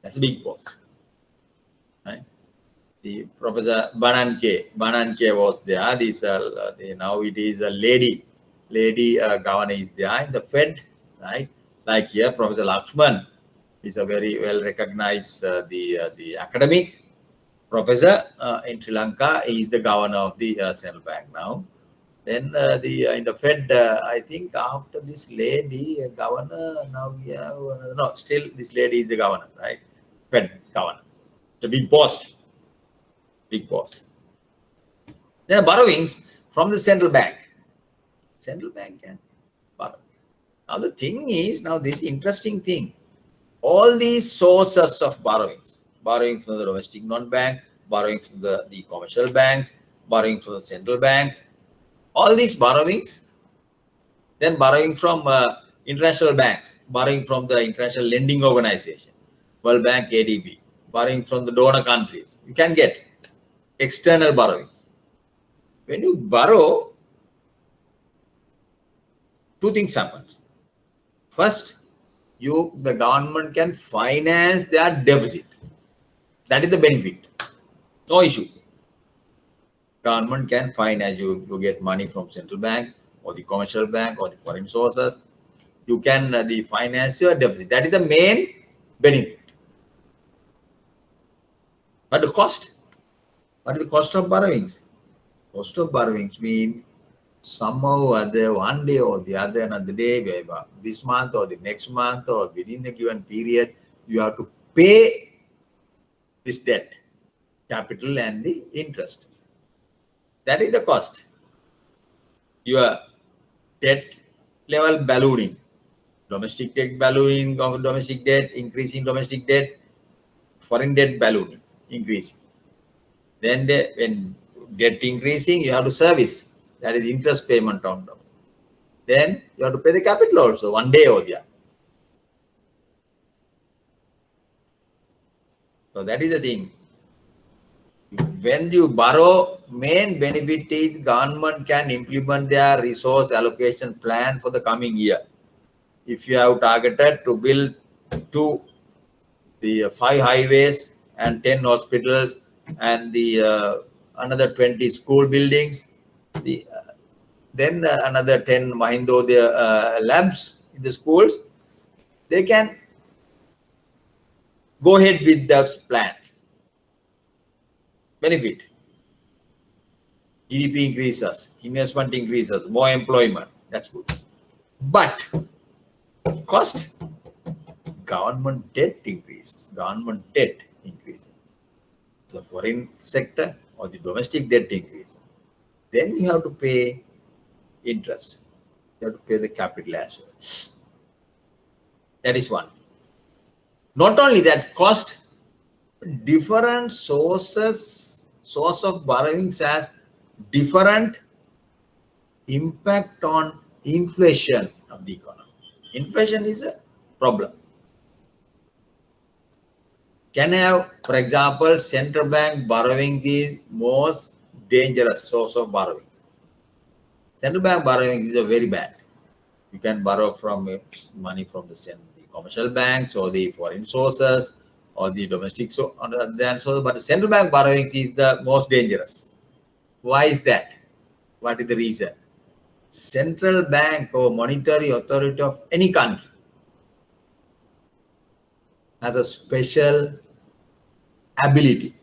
That's a big post, right? The Professor Bananke was there. This now it is a lady governor is there in the Fed, right? Like here, Professor Lakshman is a very well recognized the academic professor in Sri Lanka. He is the governor of the central bank now. Then in the Fed, I think after this lady governor, now we have no, still this lady is the governor, right? Fed governor. It's a big post. Big post. There are borrowings from the central bank. Central bank can borrow. Now the thing is, now this interesting thing, all these sources of borrowings, borrowing from the domestic non-bank, borrowing from the commercial banks, borrowing from the central bank, all these borrowings, then borrowing from international banks, borrowing from the International Lending Organization, World Bank, ADB, borrowing from the donor countries. You can get external borrowings. When you borrow, two things happen. First, the government can finance their deficit. That is the benefit. No issue. Government can finance you if you get money from central bank or the commercial bank or the foreign sources. You can finance your deficit. That is the main benefit. But the cost, what is the cost of borrowings? Cost of borrowings mean somehow or other, one day or the other, another day, this month or the next month or within the given period, you have to pay this debt, capital and the interest. That is the cost. Your debt level ballooning, domestic debt ballooning, domestic debt, increasing domestic debt, foreign debt ballooning, increasing. Then when debt increasing, you have to service. That is interest payment on top. Then you have to pay the capital also, one day or the other. So that is the thing. When you borrow, main benefit is government can implement their resource allocation plan for the coming year. If you have targeted to build the 5 highways and 10 hospitals and the another 20 school buildings, then another 10 Mahindodaya labs in the schools, they can go ahead with those plans. Benefit. GDP increases, investment increases, more employment. That's good. But cost, government debt increases. Government debt increases. The foreign sector or the domestic debt increases. Then you have to pay interest. You have to pay the capital as well. That is one. Not only that, cost, different source of borrowings has different impact on inflation of the economy. Inflation is a problem. can have, for example, central bank borrowing is most dangerous source of borrowing. Central bank borrowing is a very bad. You can borrow from money from the commercial banks or the foreign sources or the domestic so but the central bank borrowing is the most dangerous. Why is that? What is the reason? Central bank or monetary authority of any country has a special ability.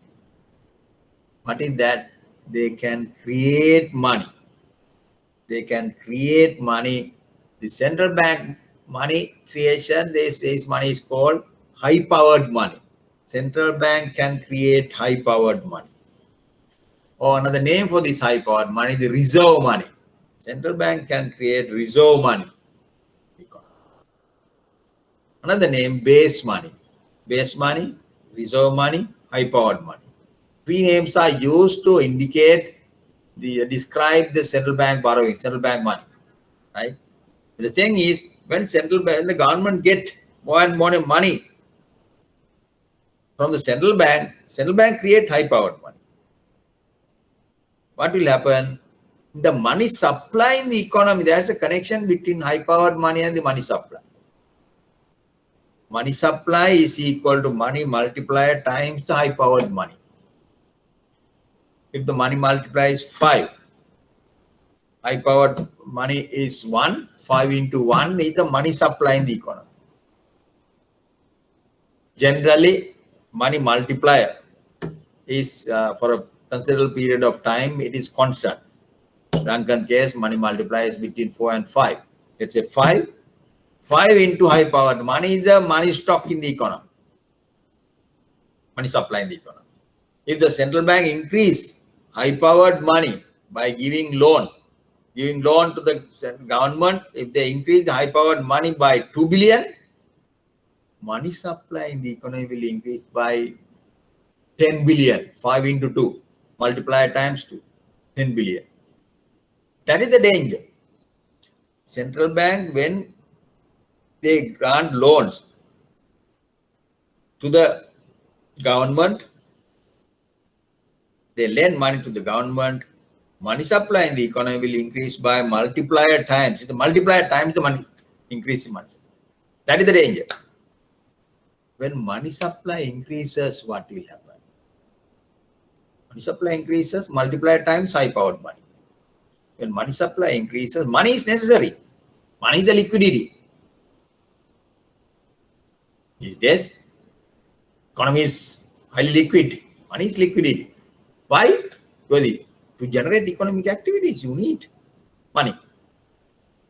What is that? They can create money. They can create money. The central bank money creation, this money is called high-powered money. Central bank can create high-powered money. Or another name for this high-powered money, the reserve money. Central bank can create reserve money. Another name, base money. Base money, reserve money, high-powered money. Three names are used to indicate describe the central bank borrowing, central bank money, right? The thing is, when the government get more and more money from the central bank create high-powered money. What will happen? The money supply in the economy, there's a connection between high-powered money and the money supply. Money supply is equal to money multiplier times the high-powered money. If the money multiplier is 5, high-powered money is 1, 5 into 1 is the money supply in the economy. Generally, money multiplier is for a considerable period of time, it is constant. Franken case, money multiplier is between 4 and 5. Let's say 5. 5 into high-powered money is the money stock in the economy. Money supply in the economy. If the central bank increase high-powered money by giving loan to the government, if they increase the high-powered money by 2 billion, money supply in the economy will increase by 10 billion, 5 into 2, multiplier times 2, 10 billion. That is the danger. Central bank, when they grant loans to the government, they lend money to the government, money supply in the economy will increase by multiplier times. The multiplier times the money increase in money. That is the danger. When money supply increases, what will happen? Money supply increases, multiplier times high-powered money. When money supply increases, money is necessary. Money is the liquidity. These days, economy is highly liquid. Money is liquidity. Why? Because to generate economic activities, you need money.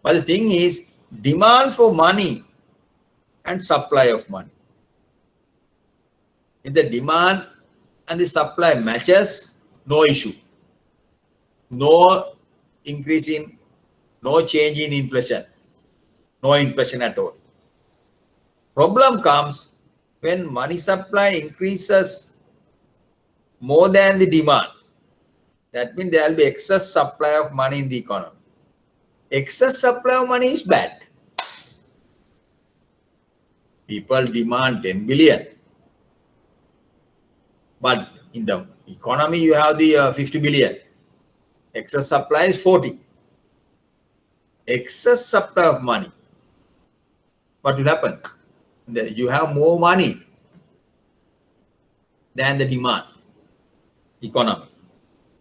But the thing is, demand for money and supply of money. If the demand and the supply matches, no issue. No increase in, no change in inflation. No inflation at all. Problem comes when money supply increases more than the demand. That means there will be excess supply of money in the economy. Excess supply of money is bad. People demand 10 billion. But in the economy, you have the 50 billion. Excess supply is 40. Excess supply of money. What will happen? You have more money than the demand economy.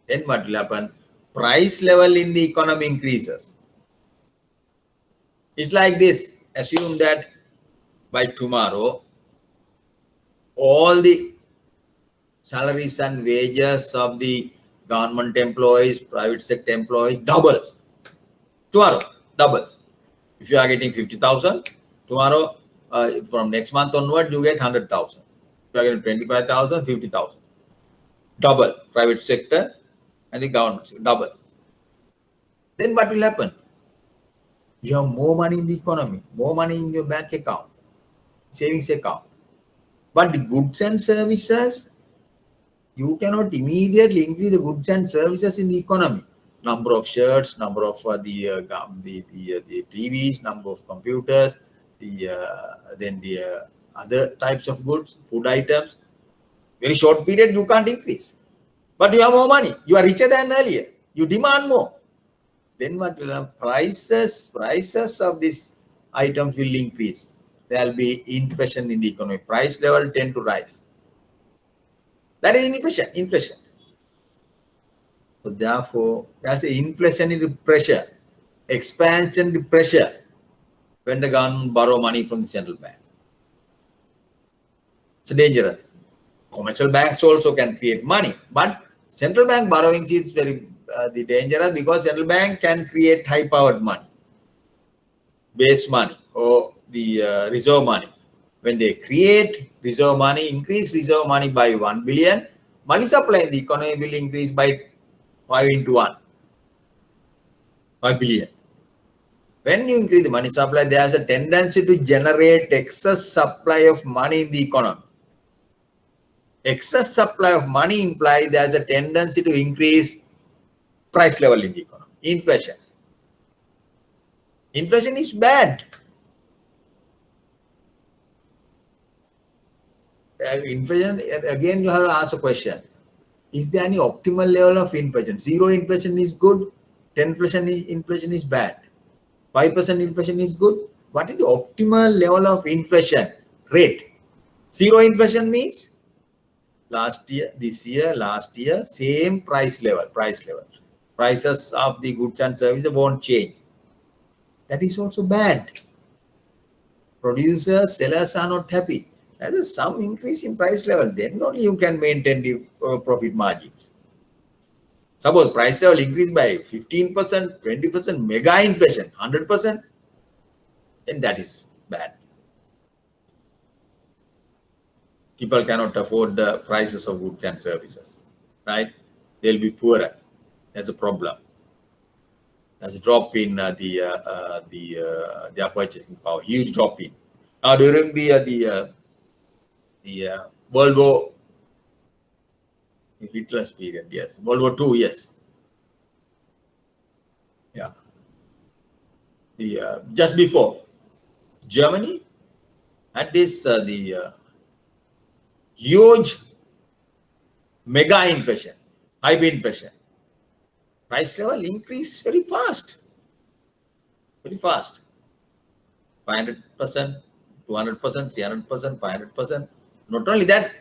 Then what will happen? Price level in the economy increases. It's like this. Assume that by tomorrow, all the salaries and wages of the government employees, private sector employees doubles. Tomorrow, doubles. If you are getting 50,000, tomorrow, from next month onward, you get 100,000. If you are getting 25,000, 50,000. Double. Private sector and the government sector, double. Then what will happen? You have more money in the economy, more money in your bank account, savings account. But the goods and services, you cannot immediately increase the goods and services in the economy. Number of shirts, number of the TVs, number of computers, then the other types of goods, food items, Very short period, you can't increase. But you have more money. You are richer than earlier. You demand more. Then what will happen? Prices of these items will increase. There will be inflation in the economy. Price level tend to rise. That is inflation. So therefore, that's the inflation is the pressure. Expansion the pressure when the government borrow money from the central bank. It's dangerous. Commercial banks also can create money, but central bank borrowings is very dangerous because central bank can create high-powered money, base money, or the reserve money. When they create reserve money, increase reserve money by 1 billion, money supply in the economy will increase by 5 into 1, 5 billion. When you increase the money supply, there is a tendency to generate excess supply of money in the economy. Excess supply of money implies there is a tendency to increase price level in the economy. Inflation. Inflation is bad. Inflation, again, you have to ask a question. Is there any optimal level of inflation? 0 inflation is good. 10% inflation is bad. 5% inflation is good. What is the optimal level of inflation rate? 0 inflation means last year, this year, last year, same price level. Prices of the goods and services won't change. That is also bad. Producers, sellers are not happy. There's some increase in price level, then only you can maintain the profit margins. Suppose price level increase by 15%, 20%, mega inflation, 100%, then that is bad. People cannot afford the prices of goods and services, right? They'll be poorer. That's a problem. There's a drop in their purchasing power, huge drop in. Now during the World War, Hitler's period, yes. World War II, yes. Yeah. Just before, Germany had this huge mega inflation, hyperinflation. Price level increased very fast. 500%, 200%, 300%, 500%. Not only that,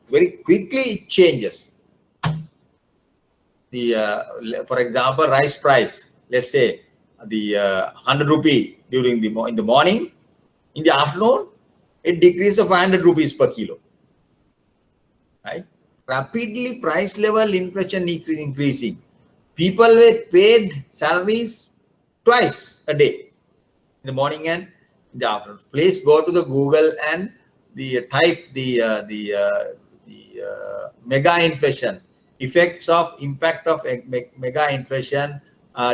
very quickly it changes. For example, rice price, let's say the 100 rupee during in the morning, in the afternoon, it decreases to 500 rupees per kilo. Right? Rapidly price level inflation increasing. People were paid salaries twice a day, in the morning and in the afternoon. Please go to the Google and type the mega inflation, impact of mega inflation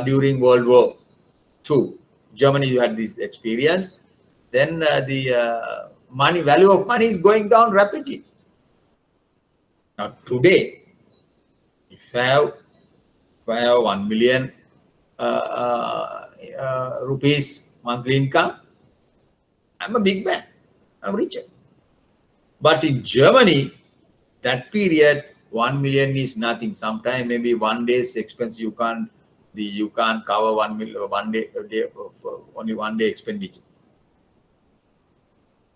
during World War II. Germany, you had this experience. Then the value of money is going down rapidly. Now today, if I have 1 million rupees monthly income, I'm a big man. I'm richer. But in Germany, that period, 1 million is nothing. Sometimes maybe one day's expense you can't cover 1 million only 1 day expenditure.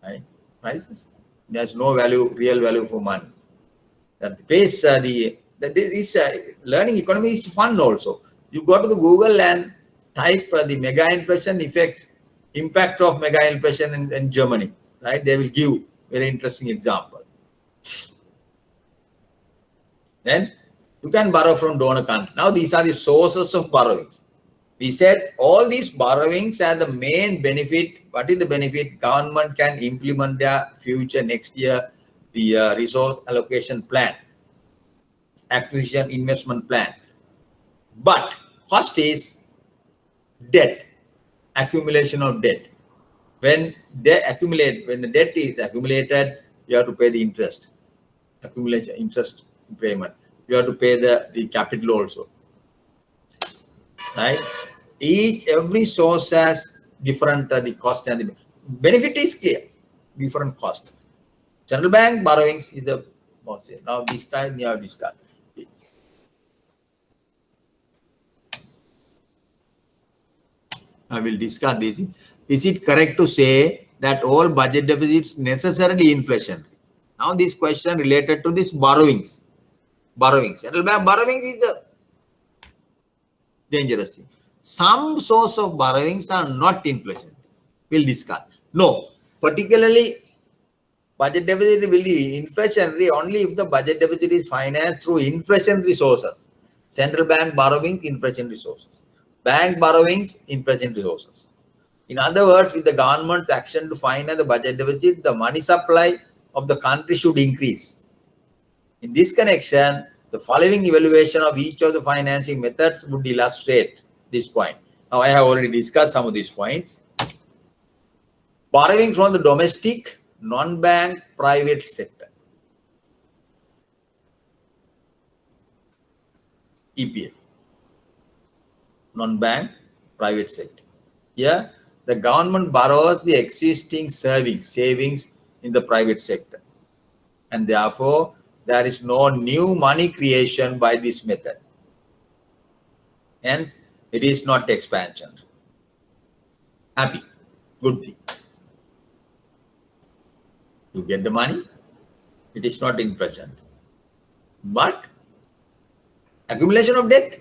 Right? Prices. There's no real value for money. That place learning economy is fun also. You go to the Google and type the mega inflation impact of mega inflation in Germany. Right? They will give very interesting example. Then you can borrow from donor country. Now these are the sources of borrowings. We said all these borrowings are the main benefit. What is the benefit? Government can implement their future next year, the resource allocation plan, acquisition investment plan. But first is debt, accumulation of debt. When the debt is accumulated, you have to pay the interest, accumulation, interest payment. You have to pay the capital also. Right? Every source has different the cost and the benefit is clear, different cost. Central bank borrowings is the Now this time we have discussed. I will discuss this. Is it correct to say that all budget deficits necessarily inflationary? Now this question related to this borrowings. Central bank borrowings is the dangerous thing. Some source of borrowings are not inflation. We'll discuss. No, particularly budget deficit will be inflationary only if the budget deficit is financed through inflationary sources. Central bank borrowing, inflationary sources. Bank borrowings, inflationary sources. In other words, with the government's action to finance the budget deficit, the money supply of the country should increase. In this connection, the following evaluation of each of the financing methods would illustrate this point. Now, I have already discussed some of these points. Borrowing from the domestic, non-bank, private sector. EPF. Non-bank, private sector. Here, the government borrows the existing savings in the private sector. And therefore, there is no new money creation by this method. Hence, it is not expansion. Happy. Good thing. You get the money, it is not inflation. But accumulation of debt, you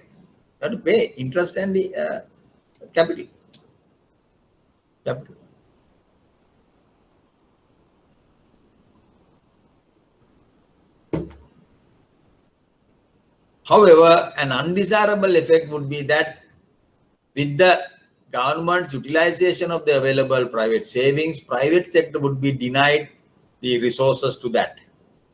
have to pay interest and the capital. However, an undesirable effect would be that with the government's utilization of the available private savings, private sector would be denied the resources to that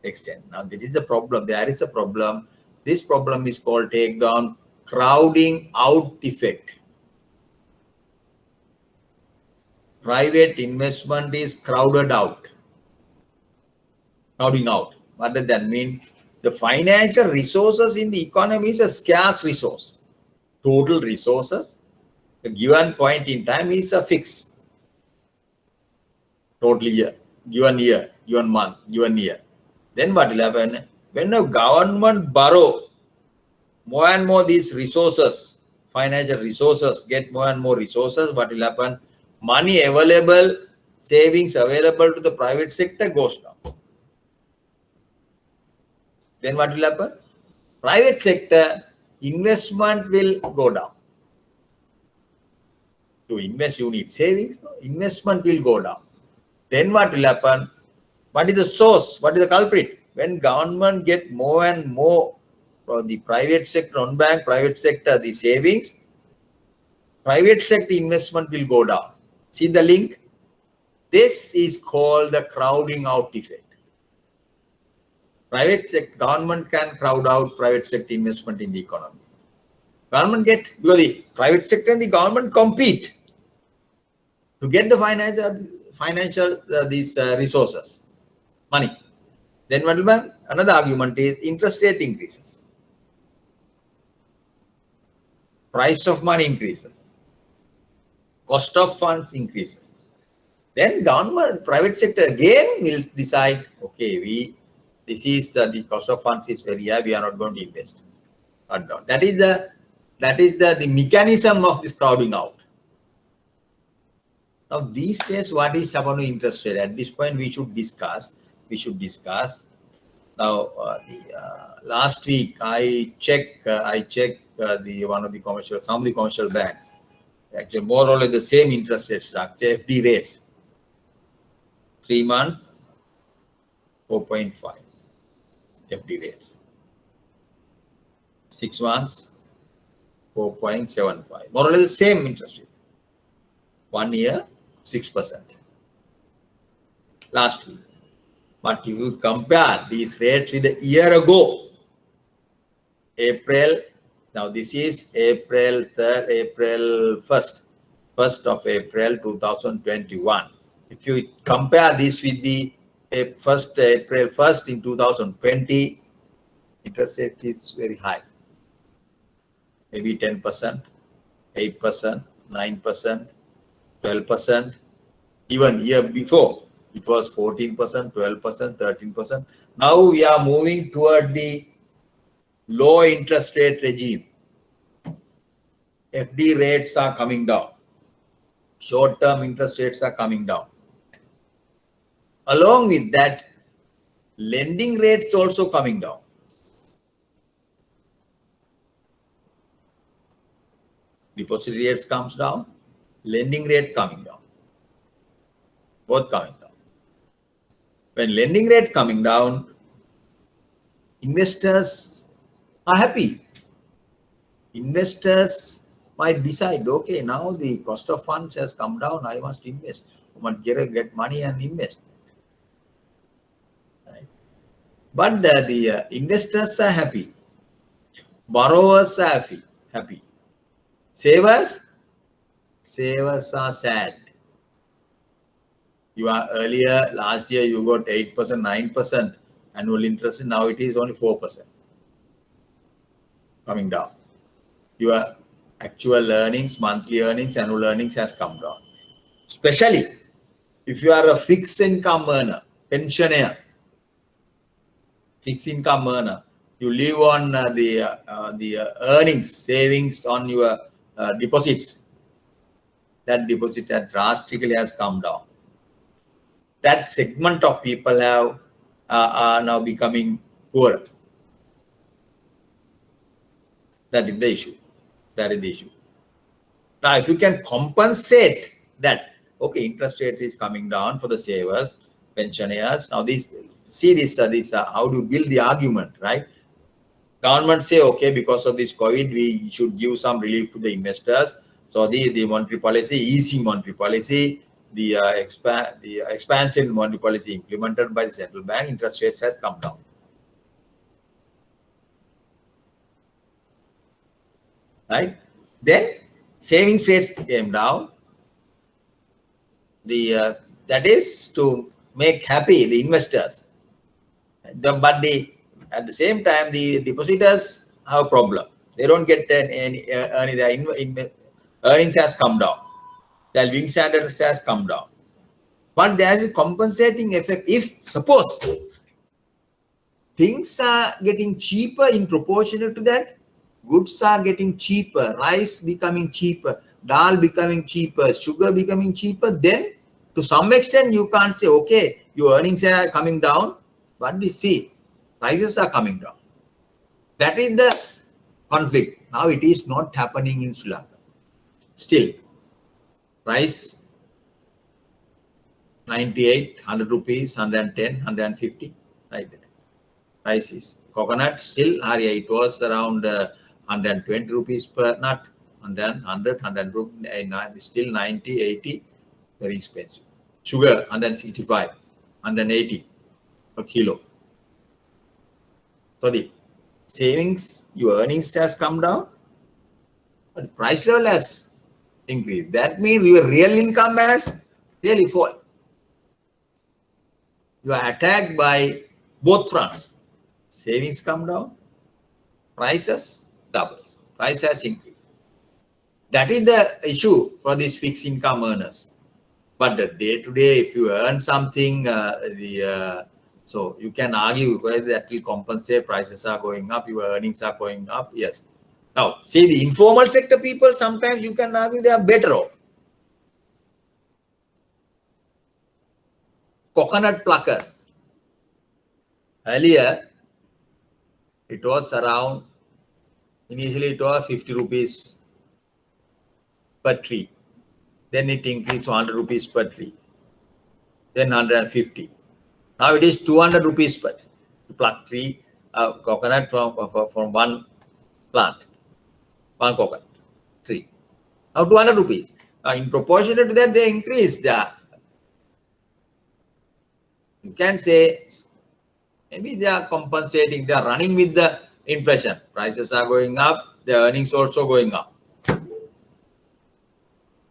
extent. Now, this is a problem. There is a problem. This problem is called take-down crowding out effect. Private investment is crowded out. Crowding out. What does that mean? The financial resources in the economy is a scarce resource. Total resources, a given point in time is a fix. Total year, given month, given year. Then what will happen? When the government borrow more and more these resources, financial resources get more and more resources, what will happen? Money available, savings available to the private sector goes down. Then what will happen? Private sector investment will go down. To invest, you need savings. Investment will go down. Then what will happen? What is the source? What is the culprit? When government get more and more from the private sector, non-bank, private sector, the savings, private sector investment will go down. See the link? This is called the crowding out effect. Private sector, government can crowd out private sector investment in the economy. Government get, because the private sector and the government compete to get the financial these resources, money. Then what will happen? Another argument is interest rate increases. Price of money increases. Cost of funds increases. Then government, private sector again will decide, okay, this is the cost of funds is very high, we are not going to invest. That is the mechanism of this crowding out. Now, these days, what is happening to interest rate? At this point, we should discuss. Now, last week I checked some of the commercial banks. Actually, more or less the same interest rate structure, FD rates. 3 months, 4.5 FD rates. 6 months, 4.75. More or less the same interest rate. 1 year, 6%. Last week. But if you compare these rates with a year ago, April, now this is April 1st of April 2021. If you compare this with the April 1st in 2020, interest rate is very high. Maybe 10%, 8%, 9%, 12%, even year before. It was 14%, 12%, 13%. Now we are moving toward the low interest rate regime. FD rates are coming down. Short-term interest rates are coming down. Along with that, lending rates also coming down. Deposit rates comes down, lending rate coming down. Both coming down. When lending rate coming down, investors are happy. Investors might decide, okay, now the cost of funds has come down, I must invest. I must get money and invest. Right? But the investors are happy. Borrowers are happy. Savers are sad. You are earlier, last year you got 8%, 9% annual interest, now it is only 4% coming down. Your actual earnings, monthly earnings, annual earnings has come down. Especially if you are a fixed income earner, pensioner, fixed income earner, you live on the earnings, savings on your deposits. That deposit drastically has come down. That segment of people are now becoming poor. That is the issue. That is the issue. Now, if you can compensate that, okay, interest rate is coming down for the savers, pensioners. Now, see this, how do you build the argument, right? Government say, okay, because of this COVID, we should give some relief to the investors. So the monetary policy, easing monetary policy, the expansion monetary policy implemented by the central bank, interest rates has come down. Right? Then savings rates came down. That is to make happy the investors. But at the same time, the depositors have a problem. They don't get any earnings has come down. The living standards has come down. But there is a compensating effect. If suppose things are getting cheaper in proportion to that, goods are getting cheaper, rice becoming cheaper, dal becoming cheaper, sugar becoming cheaper, then to some extent you can't say, okay, your earnings are coming down, but you see, prices are coming down. That is the conflict. Now it is not happening in Sri Lanka. Still, rice 98, 100 rupees, 110, 150, like that. Rice is. Coconut still, it was around 120 rupees per nut, 100, 100, still 90, 80, very expensive. Sugar 165, 180 per kilo. So the savings, your earnings has come down, but the price level has increased. That means your real income has really fallen. You are attacked by both fronts. Savings come down, prices doubles. Price has increased. That is the issue for these fixed income earners. But the day to day, if you earn something, so you can argue whether that will compensate. Prices are going up, your earnings are going up. Yes. Now, see the informal sector people, sometimes you can argue they are better off. Coconut pluckers. Earlier, it was around, initially it was 50 rupees per tree. Then it increased to 100 rupees per tree. Then 150. Now it is 200 rupees per pluck tree, coconut from one plant, one coconut tree. Now 200 rupees. In proportion to that, they increase the. You can say maybe they are compensating, they are running with the inflation. Prices are going up, the earnings also going up.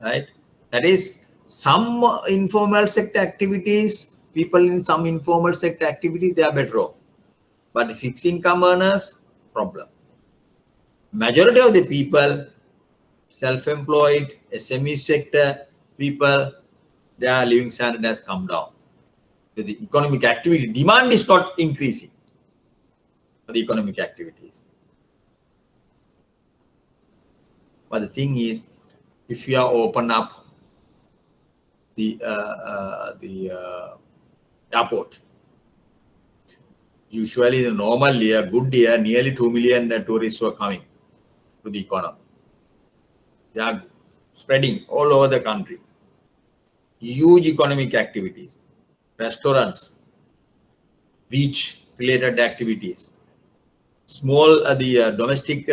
Right? That is some informal sector activities, people in some informal sector activity, they are better off. But fixed income earners, problem. Majority of the people, self-employed, SME sector people, their living standard has come down. The economic activity, demand is not increasing for the economic activities. But the thing is, if you are open up the airport, usually the normal year, good year, nearly 2 million tourists were coming to the economy. They are spreading all over the country. Huge economic activities, restaurants, beach related activities, small domestic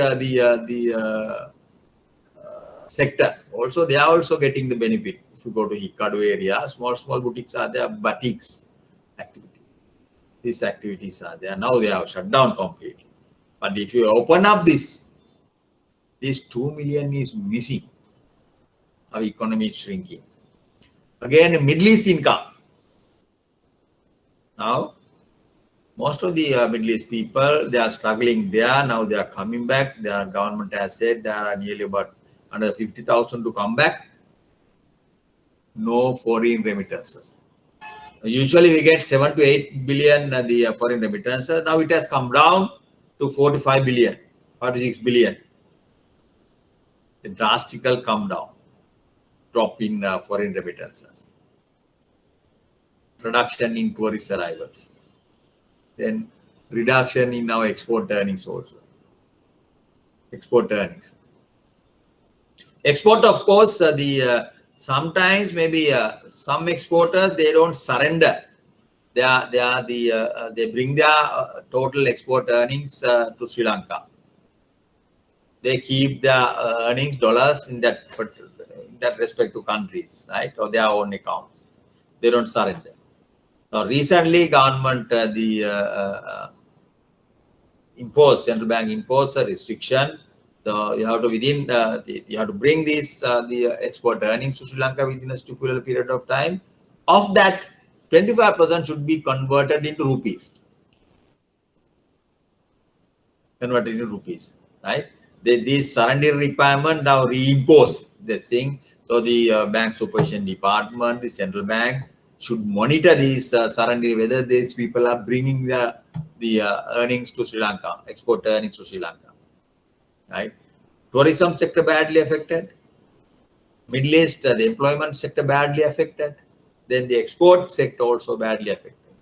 sector also, they are also getting the benefit. If you go to Hikadu area, small boutiques are there, batiks activity. These activities are there. Now they have shut down completely. But if you open up this 2 million is missing. Our economy is shrinking. Again, Middle East income. Now, most of the Middle East people, they are struggling there. Now they are coming back. Their government has said there are nearly about under 50,000 to come back. No foreign remittances. Usually we get 7 to 8 billion the foreign remittances. Now it has come down to 45 billion, 46 billion. A drastical come down, drop in foreign remittances. Reduction in tourist arrivals. Then reduction in our export earnings also. Export earnings. Export, of course, sometimes maybe some exporters, they don't surrender. They bring their total export earnings to Sri Lanka. They keep their earnings dollars in that respect to countries, right, or their own accounts. They don't surrender. Now, recently, government central bank imposed a restriction. So you have to you have to bring these the export earnings to Sri Lanka within a stipulated period of time. Of that, 25% should be converted into rupees. Converted into rupees, right? This surrender requirement now reimposed this thing. So the bank supervision department, the central bank should monitor these surrender, whether these people are bringing the earnings to Sri Lanka, export earnings to Sri Lanka, right? Tourism sector badly affected. Middle East, the employment sector badly affected. Then the export sector also badly affected.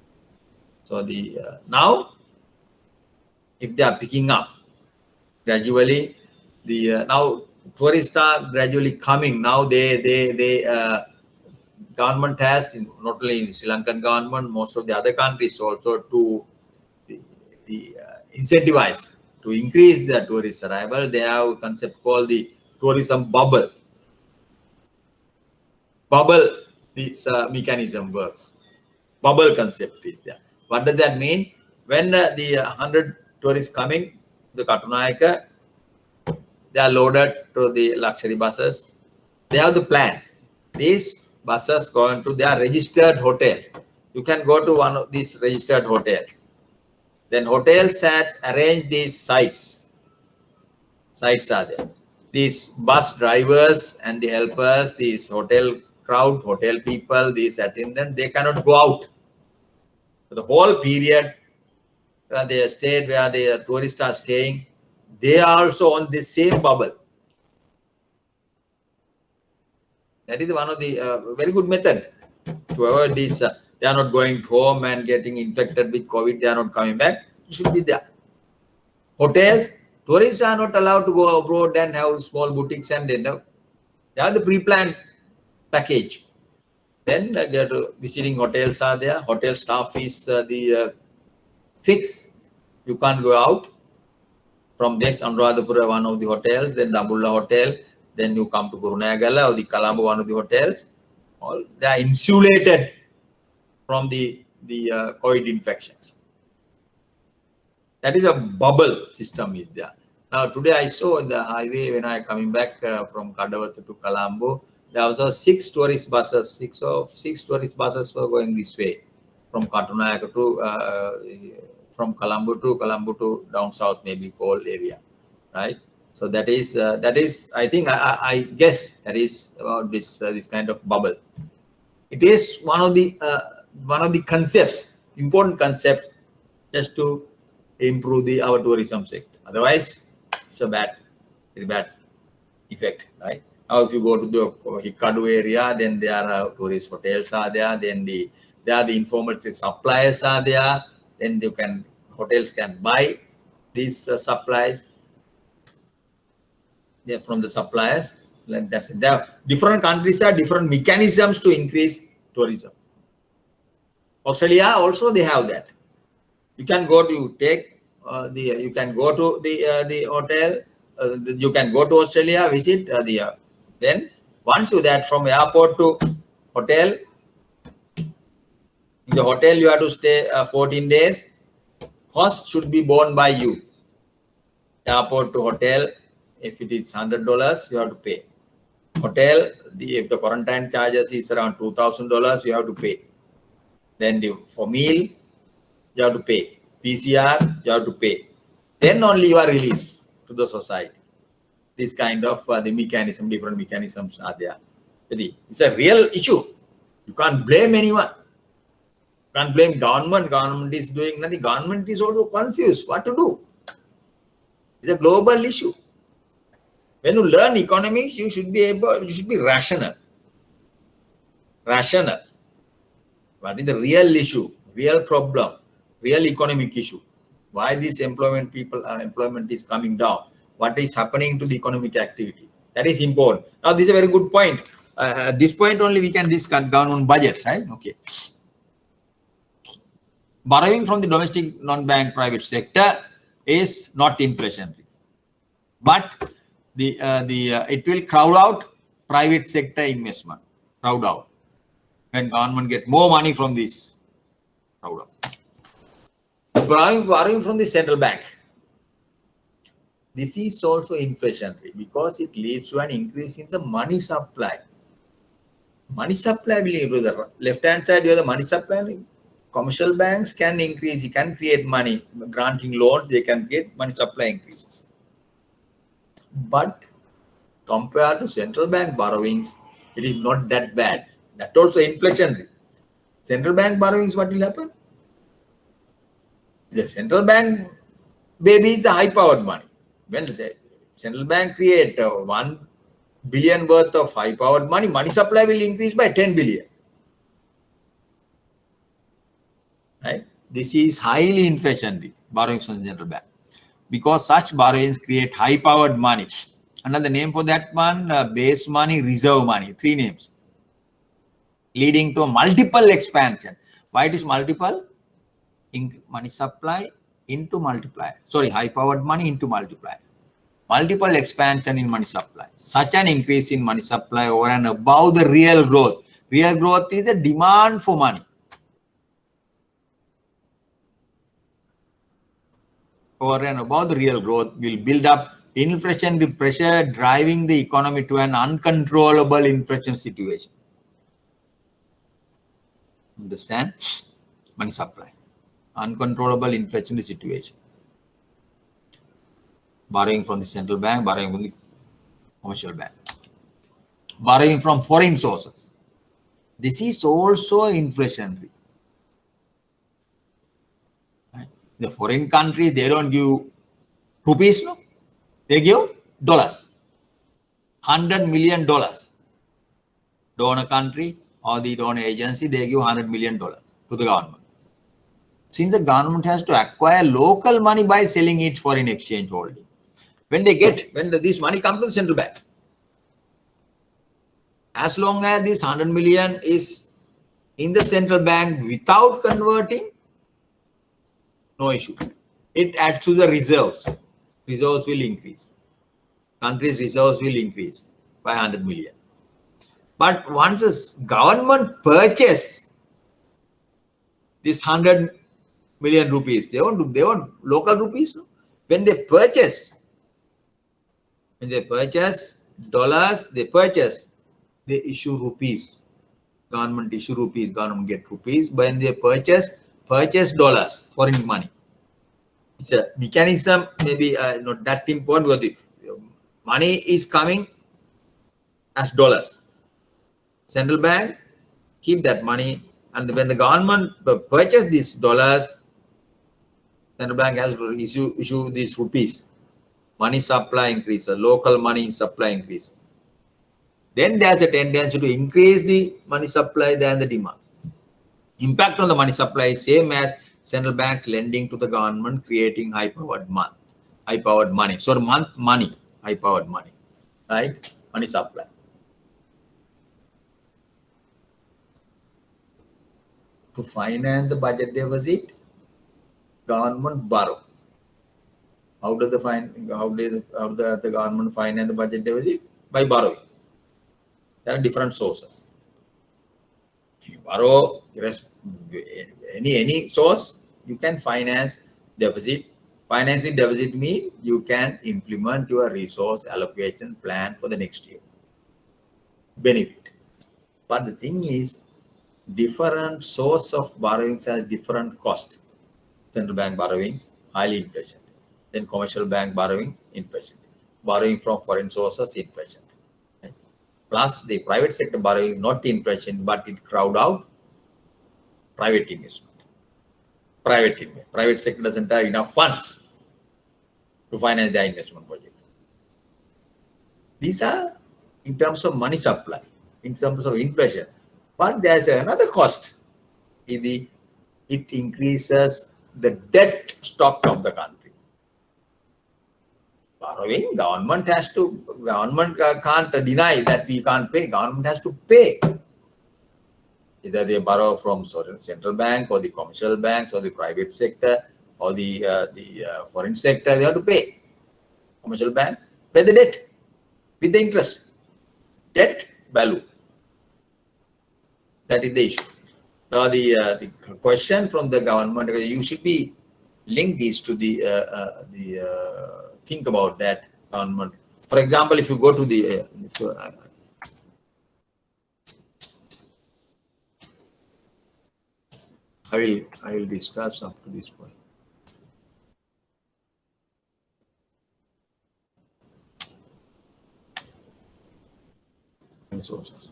So the now, if they are picking up gradually, the now tourists are gradually coming. Now government has, not only in Sri Lankan government, most of the other countries also, to incentivize, to increase the tourist arrival. They have a concept called the tourism bubble. This mechanism works. Bubble concept is there. What does that mean? When the 100 tourists coming, the Katunayaka, they are loaded to the luxury buses. They have the plan. These buses go into their registered hotels. You can go to one of these registered hotels. Then hotels had arranged these sites. Sites are there. These bus drivers and the helpers, these hotel crowd, hotel people, these attendants, they cannot go out. For the whole period they stayed, where the tourists are staying, they are also on the same bubble. That is one of the very good method to avoid this. They are not going home and getting infected with COVID. They are not coming back. You should be there. Hotels, tourists are not allowed to go abroad and have small boutiques, and they have the pre-planned package. Then visiting hotels are there. Hotel staff is fixed. You can't go out from this Anuradhapura, one of the hotels, then Dambulla hotel, then you come to Kurunegala or the Colombo, one of the hotels. All they are insulated from the COVID infections. That is a bubble system is there. Now today I saw the highway when I coming back from Kadawathu to Colombo. There was 6 tourist buses. Six tourist buses were going this way from Katunayaka to from Colombo to down south, maybe Cole area, right? So that is I think I guess that is about this kind of bubble. It is one of the one of the concepts, important concepts, just to improve our tourism sector. Otherwise, it's a very bad effect, right? Now, if you go to the Hikadu area, then there are tourist hotels are there. Then there are the informal suppliers are there. Then hotels can buy these supplies. They're from the suppliers. Like that's it. There are different countries have different mechanisms to increase tourism. Australia also they have that. You can go to you can go to the hotel. You can go to Australia, visit then once you that from airport to hotel. In the hotel you have to stay 14 days. Cost should be borne by you. Airport to hotel, if it is $100, you have to pay. Hotel, if the quarantine charges is around $2,000, you have to pay. Then for meal, you have to pay. PCR, you have to pay. Then only you are released to the society. This kind of different mechanisms are there. It's a real issue. You can't blame anyone. You can't blame government. Government is doing nothing. Government is also confused what to do. It's a global issue. When you learn economics, you should be rational. Rational. What is the real issue, real problem, real economic issue? Why this employment is coming down? What is happening to the economic activity? That is important. Now, this is a very good point. At this point only we can discuss government budget, right? Okay. Borrowing from the domestic non-bank private sector is not inflationary, but it will crowd out private sector investment. Crowd out. When government get more money from this, crowd out. Borrowing from the central bank. This is also inflationary because it leads to an increase in the money supply. Money supply will increase. The left-hand side, you have the money supply. Commercial banks can increase, you can create money, granting loans, they can get money supply increases. But compared to central bank borrowings, it is not that bad. That also inflationary. Central bank borrowings, what will happen? The central bank baby is the high-powered money. When the central bank create 1 billion worth of high-powered money, money supply will increase by 10 billion. Right? This is highly inflationary, borrowings from the central bank, because such borrowings create high-powered money. Another name for that one, base money, reserve money, 3 names, leading to multiple expansion. Why it is multiple? Money supply into multiplier. Sorry, high-powered money into multiplier. Multiple expansion in money supply. Such an increase in money supply over and above the real growth. Real growth is the demand for money. Over and above the real growth will build up inflationary pressure, driving the economy to an uncontrollable inflation situation. Understand? Money supply. Uncontrollable inflationary situation. Borrowing from the central bank, borrowing from the commercial bank. Borrowing from foreign sources. This is also inflationary. The foreign countries, they don't give rupees, no? They give dollars. $100 million. Donor country or the donor agency, they give $100 million to the government. Since the government has to acquire local money by selling its foreign exchange holding. When this money comes to the central bank, as long as this 100 million is in the central bank without converting, no issue. It adds to the reserves. Reserves will increase. Country's reserves will increase by 100 million. But once the government purchase this 100 million rupees, they want local rupees. No? When they purchase dollars, they issue rupees. Government issue rupees, government get rupees. When they purchase dollars, foreign money. It's a mechanism, maybe not that important, but the money is coming as dollars. Central bank keep that money And when the government purchase these dollars, central bank has to issue these rupees. Money supply increases, local money supply increases. Then there's a tendency to increase the money supply than the demand. Impact on the money supply is same as central banks lending to the government, creating high-powered money. So money, high-powered money, right? Money supply. To finance the budget deficit, government borrow. How does the government finance the budget deficit? By borrowing. There are different sources. If you borrow any source, you can finance deficit. Financing deficit means you can implement your resource allocation plan for the next year. Benefit. But the thing is, different source of borrowings has different cost. Central bank borrowings, highly inflation. Then commercial bank borrowing, inflation. Borrowing from foreign sources, inflation. Right? Plus the private sector borrowing, not inflation, but it crowd out private investment. Private sector doesn't have enough funds to finance the investment project. These are in terms of money supply, in terms of inflation. But there's another cost. It increases the debt stock of the country. Borrowing, government can't deny that we can't pay. Government has to pay. Either they borrow from central bank or the commercial banks or the private sector or the foreign sector, they have to pay. Commercial bank, pay the debt with the interest. Debt value. That is the issue. Now the question from the government, you should be link these to think about that government. For example, if you go to the I will discuss up to this point. And sources.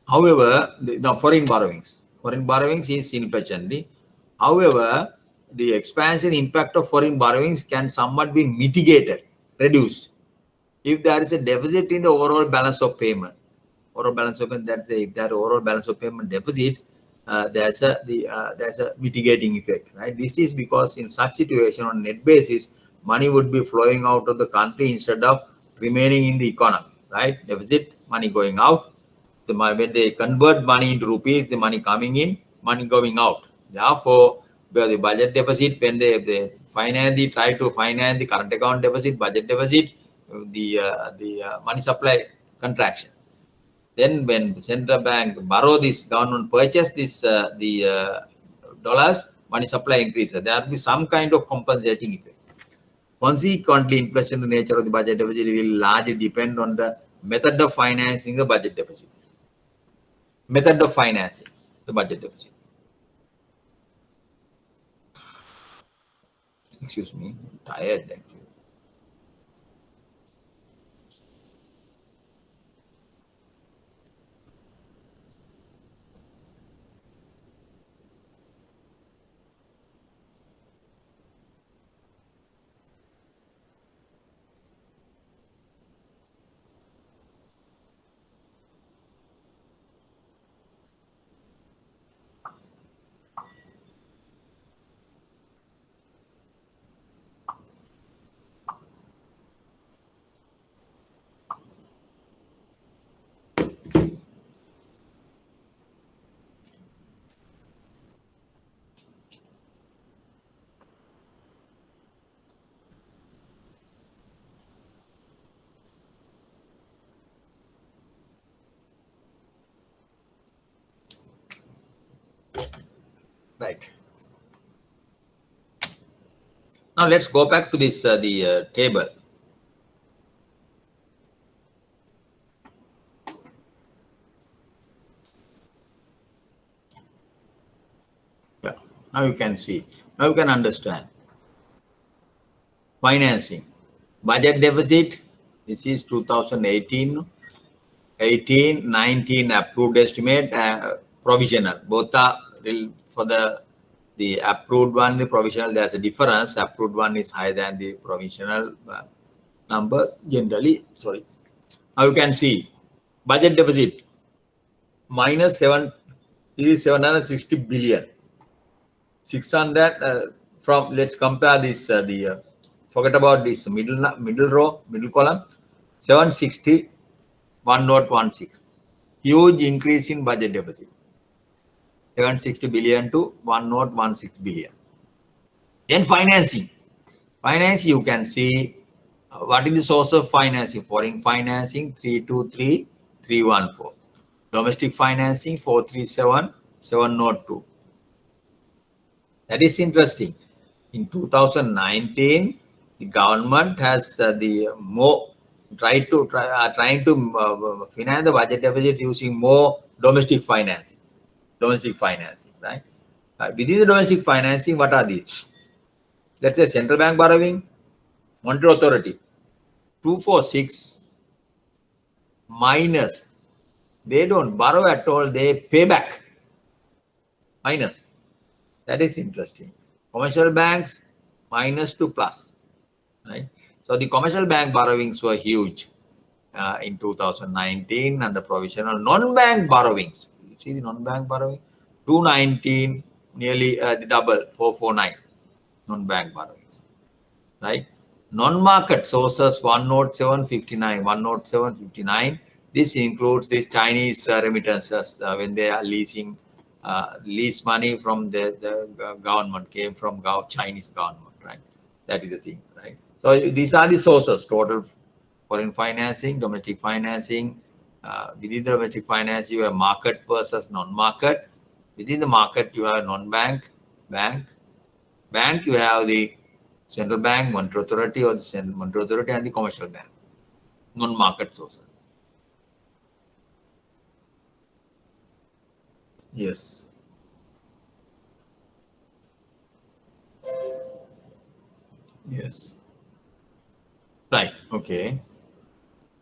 However, the foreign borrowings is inflationary. However, the expansion impact of foreign borrowings can somewhat be mitigated, reduced, if there is a deficit in the overall balance of payment. Overall balance of payment, if that overall balance of payment deficit, there's a mitigating effect, right? This is because in such situation on net basis, money would be flowing out of the country instead of remaining in the economy, right? Deficit, money going out. When they convert money into rupees, the money coming in, money going out. Therefore, the budget deficit, when they try to finance the current account deficit, budget deficit, the money supply contraction. Then when the central bank borrow this, government purchase this the dollars, money supply increases. There will be some kind of compensating effect. Consequently, inflation nature of the budget deficit will largely depend on the method of financing the budget deficit. Method of financing the budget deficit. Excuse me, I'm tired actually. Right. Now let's go back to this the table. Yeah. Now you can see. Now you can understand. Financing. Budget deficit. This is 2018. 18, 19 approved estimate, provisional. Both are for the approved one, the provisional, there's a difference. Approved one is higher than the provisional numbers generally. Sorry. Now you can see budget deficit minus 7 is 760 billion. 600 from, let's compare this forget about this middle row, middle column. 760 1016, huge increase in budget deficit, 760 billion to 1016 billion. Then financing, you can see what is the source of financing. Foreign financing 323 314, domestic financing 437 702. That is interesting. In 2019, the government has trying to finance the budget deficit using more domestic financing. Right? Within the domestic financing, what are these? Let's say central bank borrowing, monetary authority, 246 minus. They don't borrow at all, they pay back, minus. That is interesting. Commercial banks, minus to plus. Right? So the commercial bank borrowings were huge in 2019, and the provisional non-bank borrowings. You see the non-bank borrowing, 219, nearly the double, 449 non-bank borrowings. Right? Non-market sources 10759, 10759. This includes these Chinese remittances when they are leasing, lease money from the government, came from Chinese government. Right? That is the thing. Right? So these are the sources: total foreign financing, domestic financing. Within the domestic finance, you have market versus non-market. Within the market, you have non-bank, bank. Bank, you have the central bank, monetary authority, or the monetary authority, and the commercial bank. Non-market sources. Yes. Yes. Right. Okay.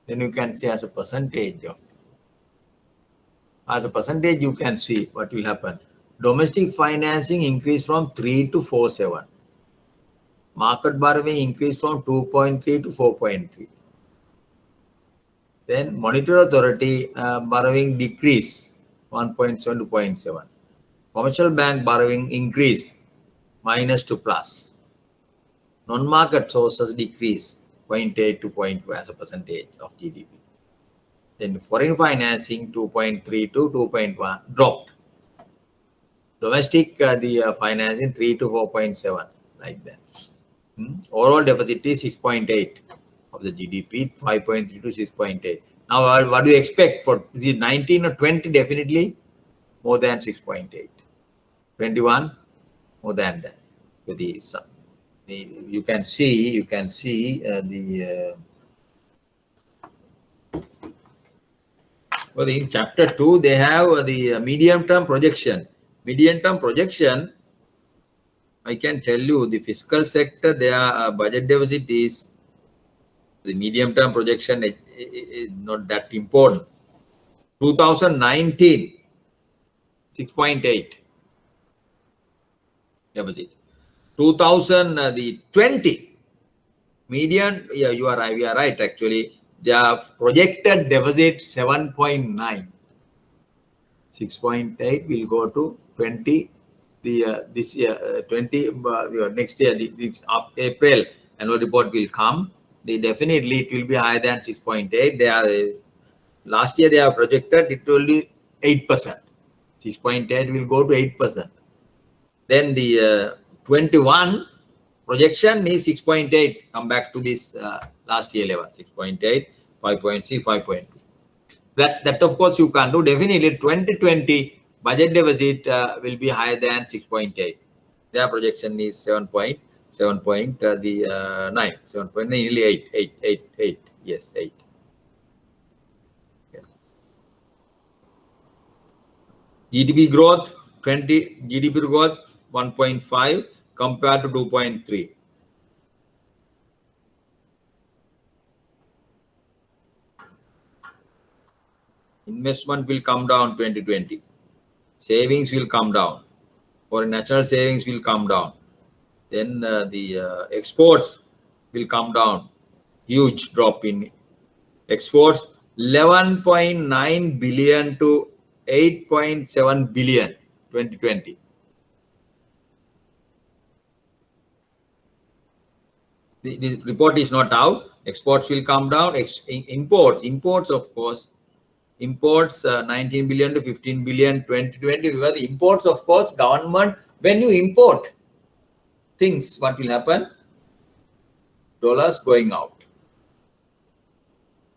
Then you can see as a percentage of. As a percentage, you can see what will happen. Domestic financing increased from 3 to 47. Market borrowing increased from 2.3 to 4.3. Then monetary authority borrowing decreased 1.7 to 0.7. Commercial bank borrowing increased minus to plus. Non-market sources decreased 0.8 to 0.2 as a percentage of GDP. Then foreign financing 2.3 to 2.1 dropped. Domestic financing 3 to 4.7, like that. Overall deficit is 6.8 of the GDP, 5.3 to 6.8. Now, what do you expect for the 19 or 20? Definitely more than 6.8. 21 more than that. With you can see well, in chapter 2 they have the medium-term projection. Medium-term projection, I can tell you, the fiscal sector, their budget deficit is, the medium-term projection is not that important. 2019, 6.8 deficit. 2020, median, yeah, you are right, we are right actually. Their projected deficit 7.9. 6.8 will go to 20. This year 20 next year, this April annual report will come. Definitely it will be higher than 6.8. They are last year they have projected it will be 8%. 6.8 will go to 8%. Then the 21 projection is 6.8. Come back to this last year level, 6.8, 5.3, 5.2. That of course you can do. Definitely 2020 budget deficit will be higher than 6.8. Their projection is 7.9, 7.9, nearly 8. Yes, 8. Yeah. GDP growth 1.5 compared to 2.3. investment will come down 2020. Savings will come down. Foreign national savings will come down. Then the exports will come down. Huge drop in exports, 11.9 billion to 8.7 billion 2020. The report is not out. Exports will come down. Imports of course, imports 19 billion to 15 billion 2020. Because the imports, of course, government, when you import things, what will happen? Dollars going out.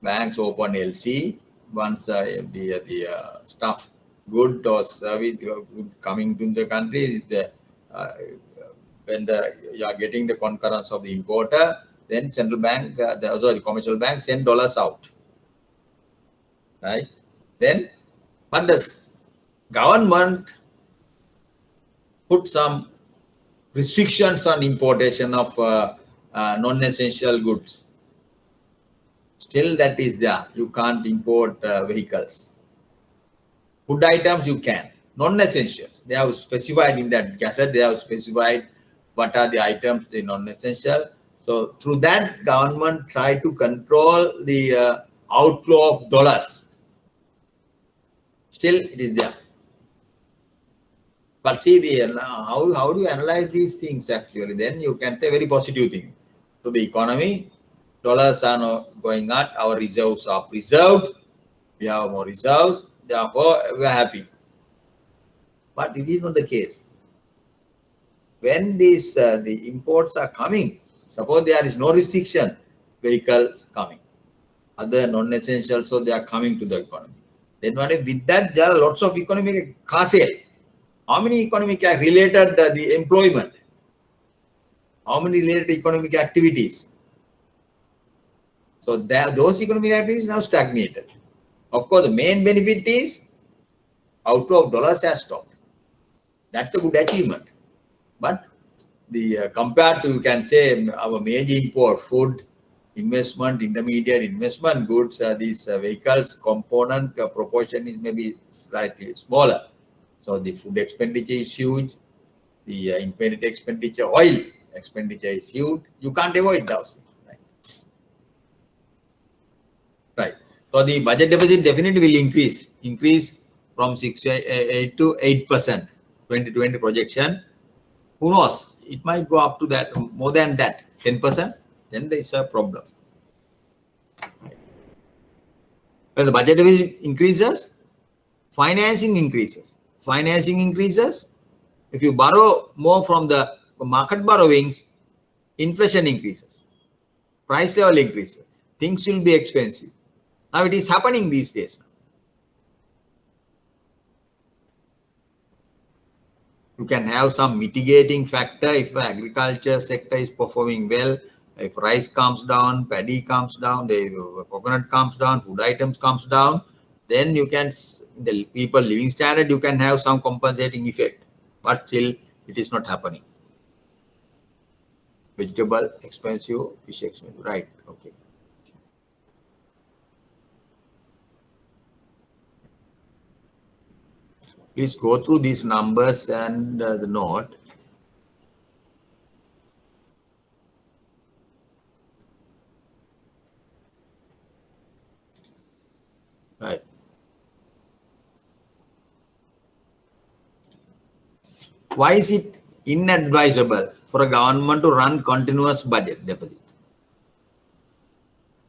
Banks open LC once the stuff, good or service good coming to the country. When you are getting the concurrence of the importer, then central bank, the commercial bank send dollars out, right? Then, but the government put some restrictions on importation of non-essential goods. Still, that is there. You can't import vehicles. Food items you can. Non-essentials. They have specified in that gazette. They have specified what are the items the non-essential. So through that, government try to control the outflow of dollars. Still, it is there. But see, how do you analyze these things actually? Then you can say very positive thing to the economy. Dollars are not going up. Our reserves are preserved. We have more reserves. Therefore, we are happy. But it is not the case. When these the imports are coming, suppose there is no restriction, vehicles coming, other non-essential, so they are coming to the economy. Then what if with that there are lots of economic car sale? How many economic related the employment? How many related economic activities? So those economic activities now stagnated. Of course, the main benefit is outflow of dollars has stopped. That's a good achievement. But the compared to, you can say, our major import, food, investment, intermediate investment goods, these vehicles component proportion is maybe slightly smaller. So the food expenditure is huge. The intermediate expenditure, oil expenditure is huge. You can't avoid those. Right. So the budget deficit definitely will increase from 6.8 to 8% 2020 projection. Who knows? It might go up to that, more than that, 10%. Then there is a problem. When the budget deficit increases, financing increases. Financing increases. If you borrow more from the market borrowings, inflation increases. Price level increases. Things will be expensive. Now it is happening these days. You can have some mitigating factor if the agriculture sector is performing well. If rice comes down, paddy comes down, the coconut comes down, food items comes down, then you can, the people living standard, you can have some compensating effect. But still, it is not happening. Vegetable expensive, fish expensive, right? Okay. Please go through these numbers and the note. Right. Why is it inadvisable for a government to run continuous budget deficit?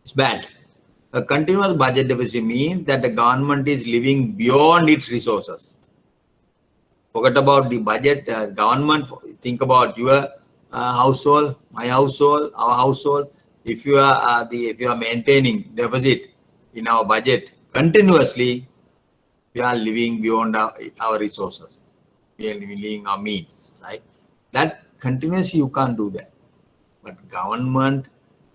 It's bad. A continuous budget deficit means that the government is living beyond its resources. Forget about the budget. Government, think about your household, my household, our household. If you are maintaining deficit in our budget continuously, we are living beyond our resources. We are living our means, right? That continuously you can't do that. But government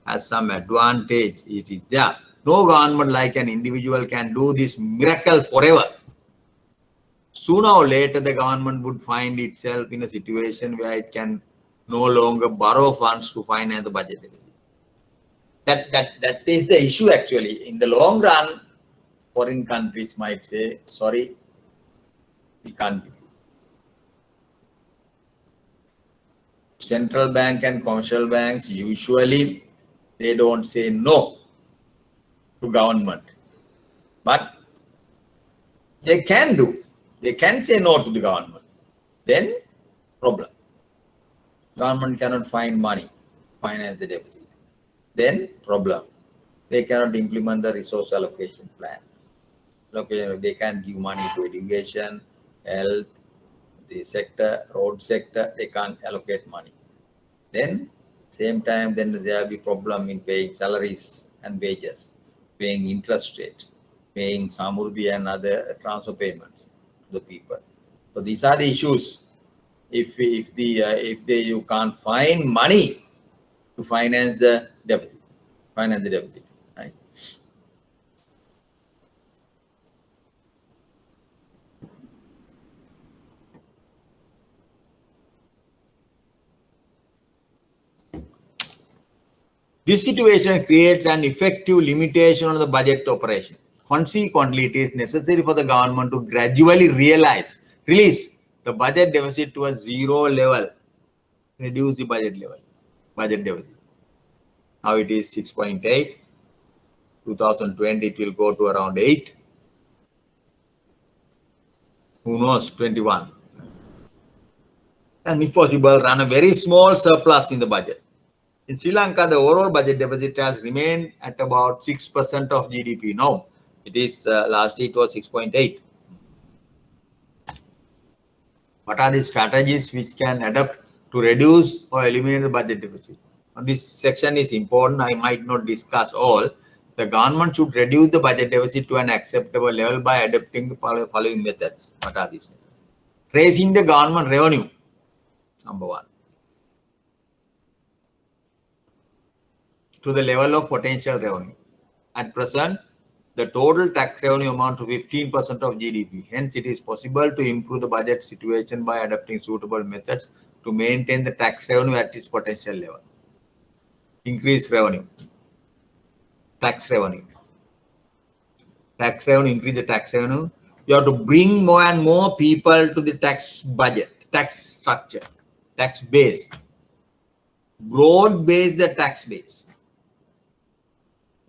has some advantage. It is there. No government like an individual can do this miracle forever. Sooner or later, the government would find itself in a situation where it can no longer borrow funds to finance the budget deficit. That is the issue actually. In the long run, foreign countries might say, sorry, we can't give you. Central bank and commercial banks, usually they don't say no to government, but they can do. They can say no to the government. Then problem. Government cannot find money, finance the deficit. Then problem. They cannot implement the resource allocation plan. Okay, they can give money to education, health, the sector, road sector, they can't allocate money. Then, same time, then there will be problem in paying salaries and wages, paying interest rates, paying samurdhi and other transfer payments to the people. So these are the issues. If you can't find money to finance the deficit, right? This situation creates an effective limitation on the budget operation. Consequently, it is necessary for the government to gradually release the budget deficit to a zero level, reduce the budget deficit. Now it is 6.8. 2020 it will go to around 8. Who knows, 21. And if possible, run a very small surplus in the budget. In Sri Lanka, the overall budget deficit has remained at about 6% of GDP. Now, it is last year it was 6.8. What are the strategies which can adapt to reduce or eliminate the budget deficit? This section is important. I might not discuss all. The government should reduce the budget deficit to an acceptable level by adopting the following methods. What are these methods? Raising the government revenue, number one, to the level of potential revenue. At present, the total tax revenue amounts to 15% of GDP. Hence, it is possible to improve the budget situation by adopting suitable methods to maintain the tax revenue at its potential level. Increase revenue. Tax revenue. Increase the tax revenue. You have to bring more and more people to the tax budget, tax structure, tax base. Broad base the tax base.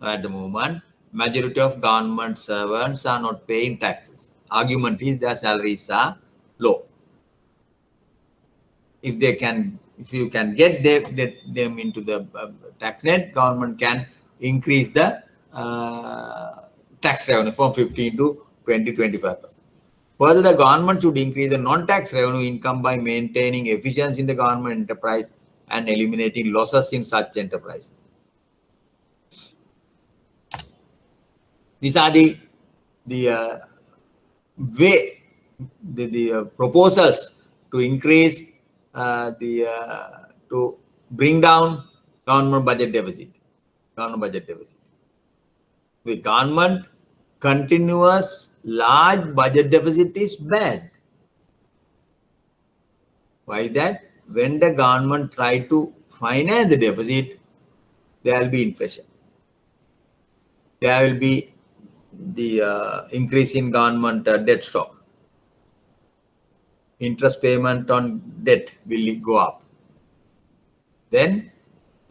At the moment, majority of government servants are not paying taxes. Argument is their salaries are low. If you can get them into the tax net, government can increase the tax revenue from 15 to 20-25%. Further, the government should increase the non-tax revenue income by maintaining efficiency in the government enterprise and eliminating losses in such enterprises. These are the proposals to increase to bring down government budget deficit. The government continuous large budget deficit is bad. Why that? When the government try to finance the deficit, there will be inflation. There will be the increase in government debt stock. Interest payment on debt will go up. Then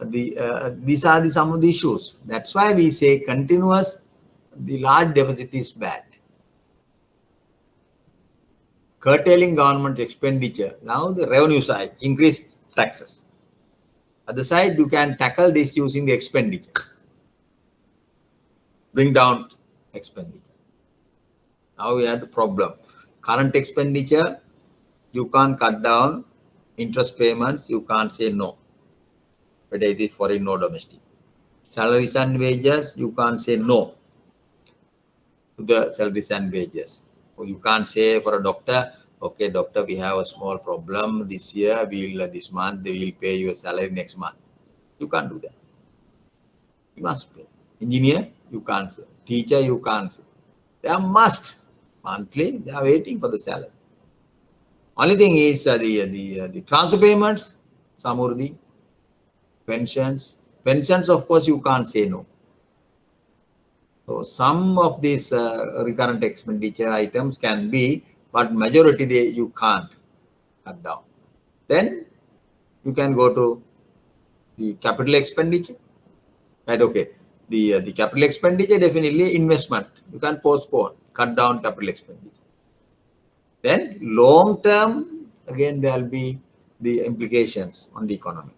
these are some of the issues. That's why we say the large deficit is bad. Curtailing government expenditure. Now the revenue side, increase taxes. Other side, you can tackle this using the expenditure. Bring down expenditure. Now we have the problem. Current expenditure, you can't cut down. Interest payments, you can't say no. Whether it is foreign or domestic. Salaries and wages, you can't say no to the salaries and wages. Or you can't say for a doctor, okay, doctor, we have a small problem this year. This month they will pay your salary next month. You can't do that. You must pay. Engineer, you can't say. Teacher, you can't say. They are must monthly. They are waiting for the salary. Only thing is the transfer payments, samurdhi, pensions. Pensions, of course, you can't say no. So some of these recurrent expenditure items can be, but majority you can't cut down. Then you can go to the capital expenditure. Right? Okay. The capital expenditure, definitely investment. You can postpone, cut down capital expenditure. Then long term, again there will be the implications on the economy.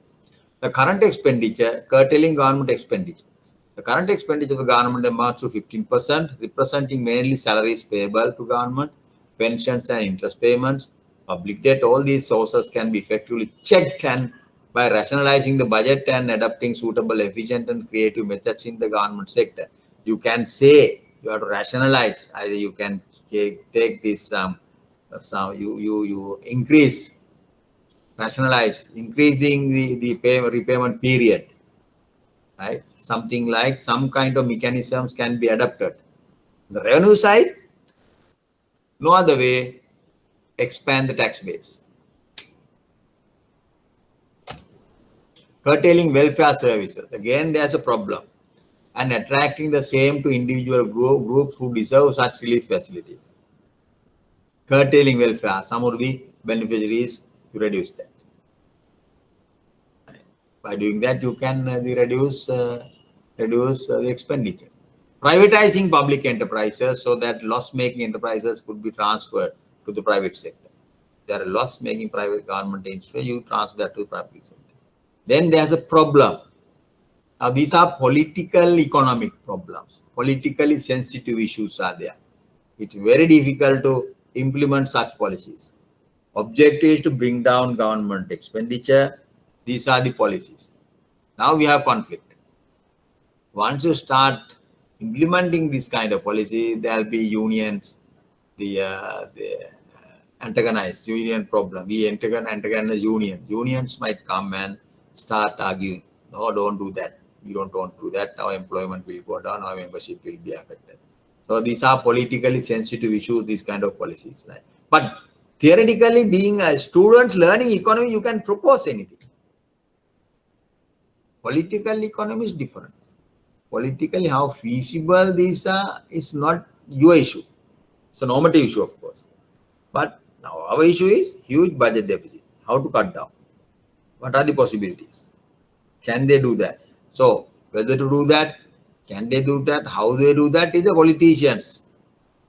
The current expenditure, curtailing government expenditure. The current expenditure of the government amounts to 15%, representing mainly salaries payable to government, pensions and interest payments, public debt. All these sources can be effectively checked, and by rationalizing the budget and adopting suitable, efficient and creative methods in the government sector. You can say you have to rationalize. Either you can take this you increase, rationalize, increasing the repayment period, right? Something like some kind of mechanisms can be adopted. The revenue side, no other way, expand the tax base. Curtailing welfare services, again there's a problem, and attracting the same to individual groups who deserve such relief facilities. Curtailing welfare, some of the beneficiaries, to reduce that. By doing that, you can reduce the expenditure. Privatizing public enterprises so that loss-making enterprises could be transferred to the private sector. There are loss-making private government industry, you transfer that to the private sector. Then there's a problem. Now these are political economic problems. Politically sensitive issues are there. It's very difficult to implement such policies. Objective is to bring down government expenditure. These are the policies. Now we have conflict. Once you start implementing this kind of policy, there will be unions, the antagonized union problem. We antagonize union. Unions might come and start arguing. No, don't do that. We don't want to do that. Our employment will go down. Our membership will be affected. So these are politically sensitive issues, these kind of policies. Right? But theoretically, being a student learning economy, you can propose anything. Political economy is different. Politically, how feasible these are is not your issue. It's a normative issue, of course. But now our issue is huge budget deficit. How to cut down? What are the possibilities? Can they do that? So whether to do that, can they do that? How they do that is a politician's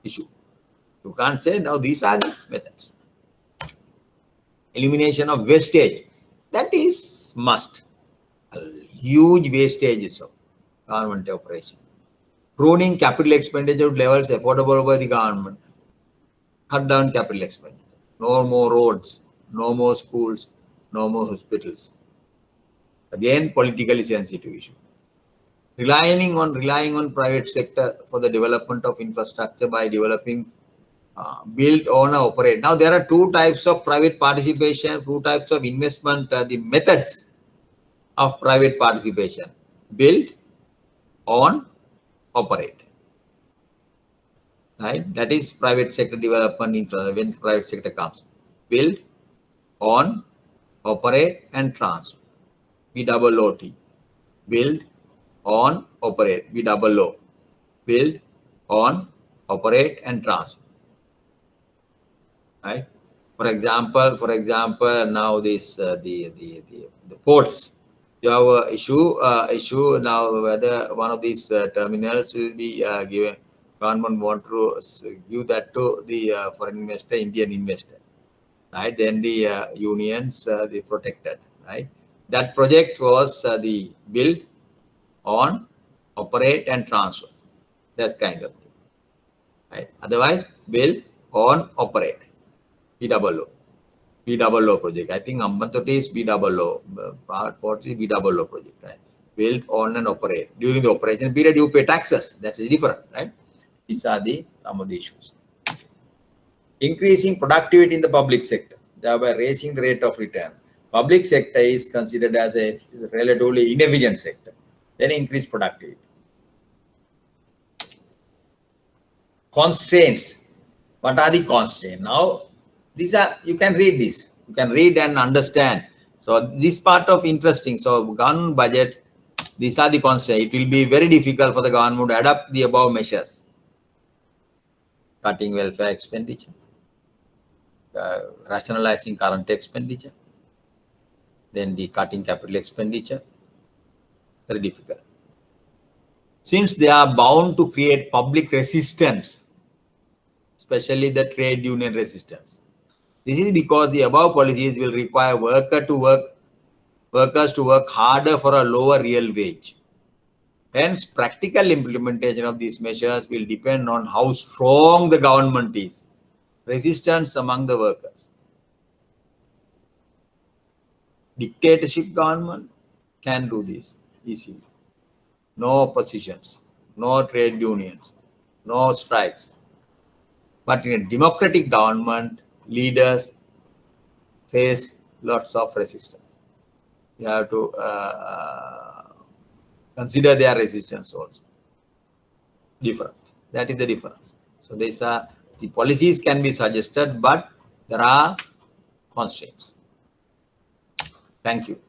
issue. You can't say now these are the methods. Elimination of wastage. That is must. Huge wastages of government operation. Pruning capital expenditure levels affordable by the government. Cut down capital expenditure. No more roads, no more schools, no more hospitals. Again, politically sensitive issue. Relying on private sector for the development of infrastructure by developing, build, own, operate. Now there are two types of private participation, two types of investment, the methods of private participation: build, own, operate. Right? That is private sector development when private sector comes. Build, own, operate, and transfer. BOOT. Build, own, operate. BOO. Build, own, operate, and transfer. Right? For example, now this the ports. You have a issue now whether one of these terminals will be given. Government want to give that to the foreign investor, Indian investor, right? Then the unions, they protected, right? That project was the build, own, operate, and transfer. That's kind of thing, right? Otherwise, build, own, operate. BOO project. I think Ambantot is BOO. Port is BOO project, right? Build, own, and operate. During the operation period, you pay taxes. That's different, right? These are some of the issues. Increasing productivity in the public sector, thereby raising the rate of return. Public sector is considered as a relatively inefficient sector. Then increase productivity. Constraints. What are the constraints? Now, these are, you can read this. You can read and understand. So this part of interesting. So government budget These are the constraints. It will be very difficult for the government to adopt the above measures. Cutting welfare expenditure, rationalizing current expenditure, then the cutting capital expenditure. Very difficult. Since they are bound to create public resistance, especially the trade union resistance. This is because the above policies will require workers to work harder for a lower real wage. Hence, practical implementation of these measures will depend on how strong the government is. Resistance among the workers. Dictatorship government can do this easily. No oppositions, no trade unions, no strikes. But in a democratic government, leaders face lots of resistance. You have to consider their resistance also. Different. That is the difference. So these are the policies can be suggested, but there are constraints. Thank you.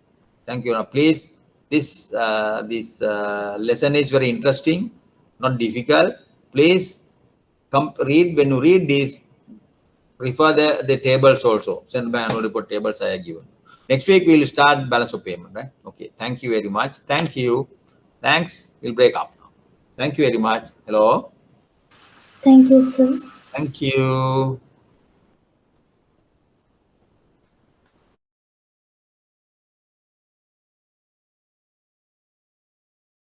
Thank you. Now, please, this lesson is very interesting, not difficult. Please read. When you read this, refer the tables also. Send by annual report tables I have given. Next week we will start balance of payment, right? Okay. Thank you very much. Thank you. Thanks. We'll break up now. Thank you very much. Hello. Thank you, sir. Thank you.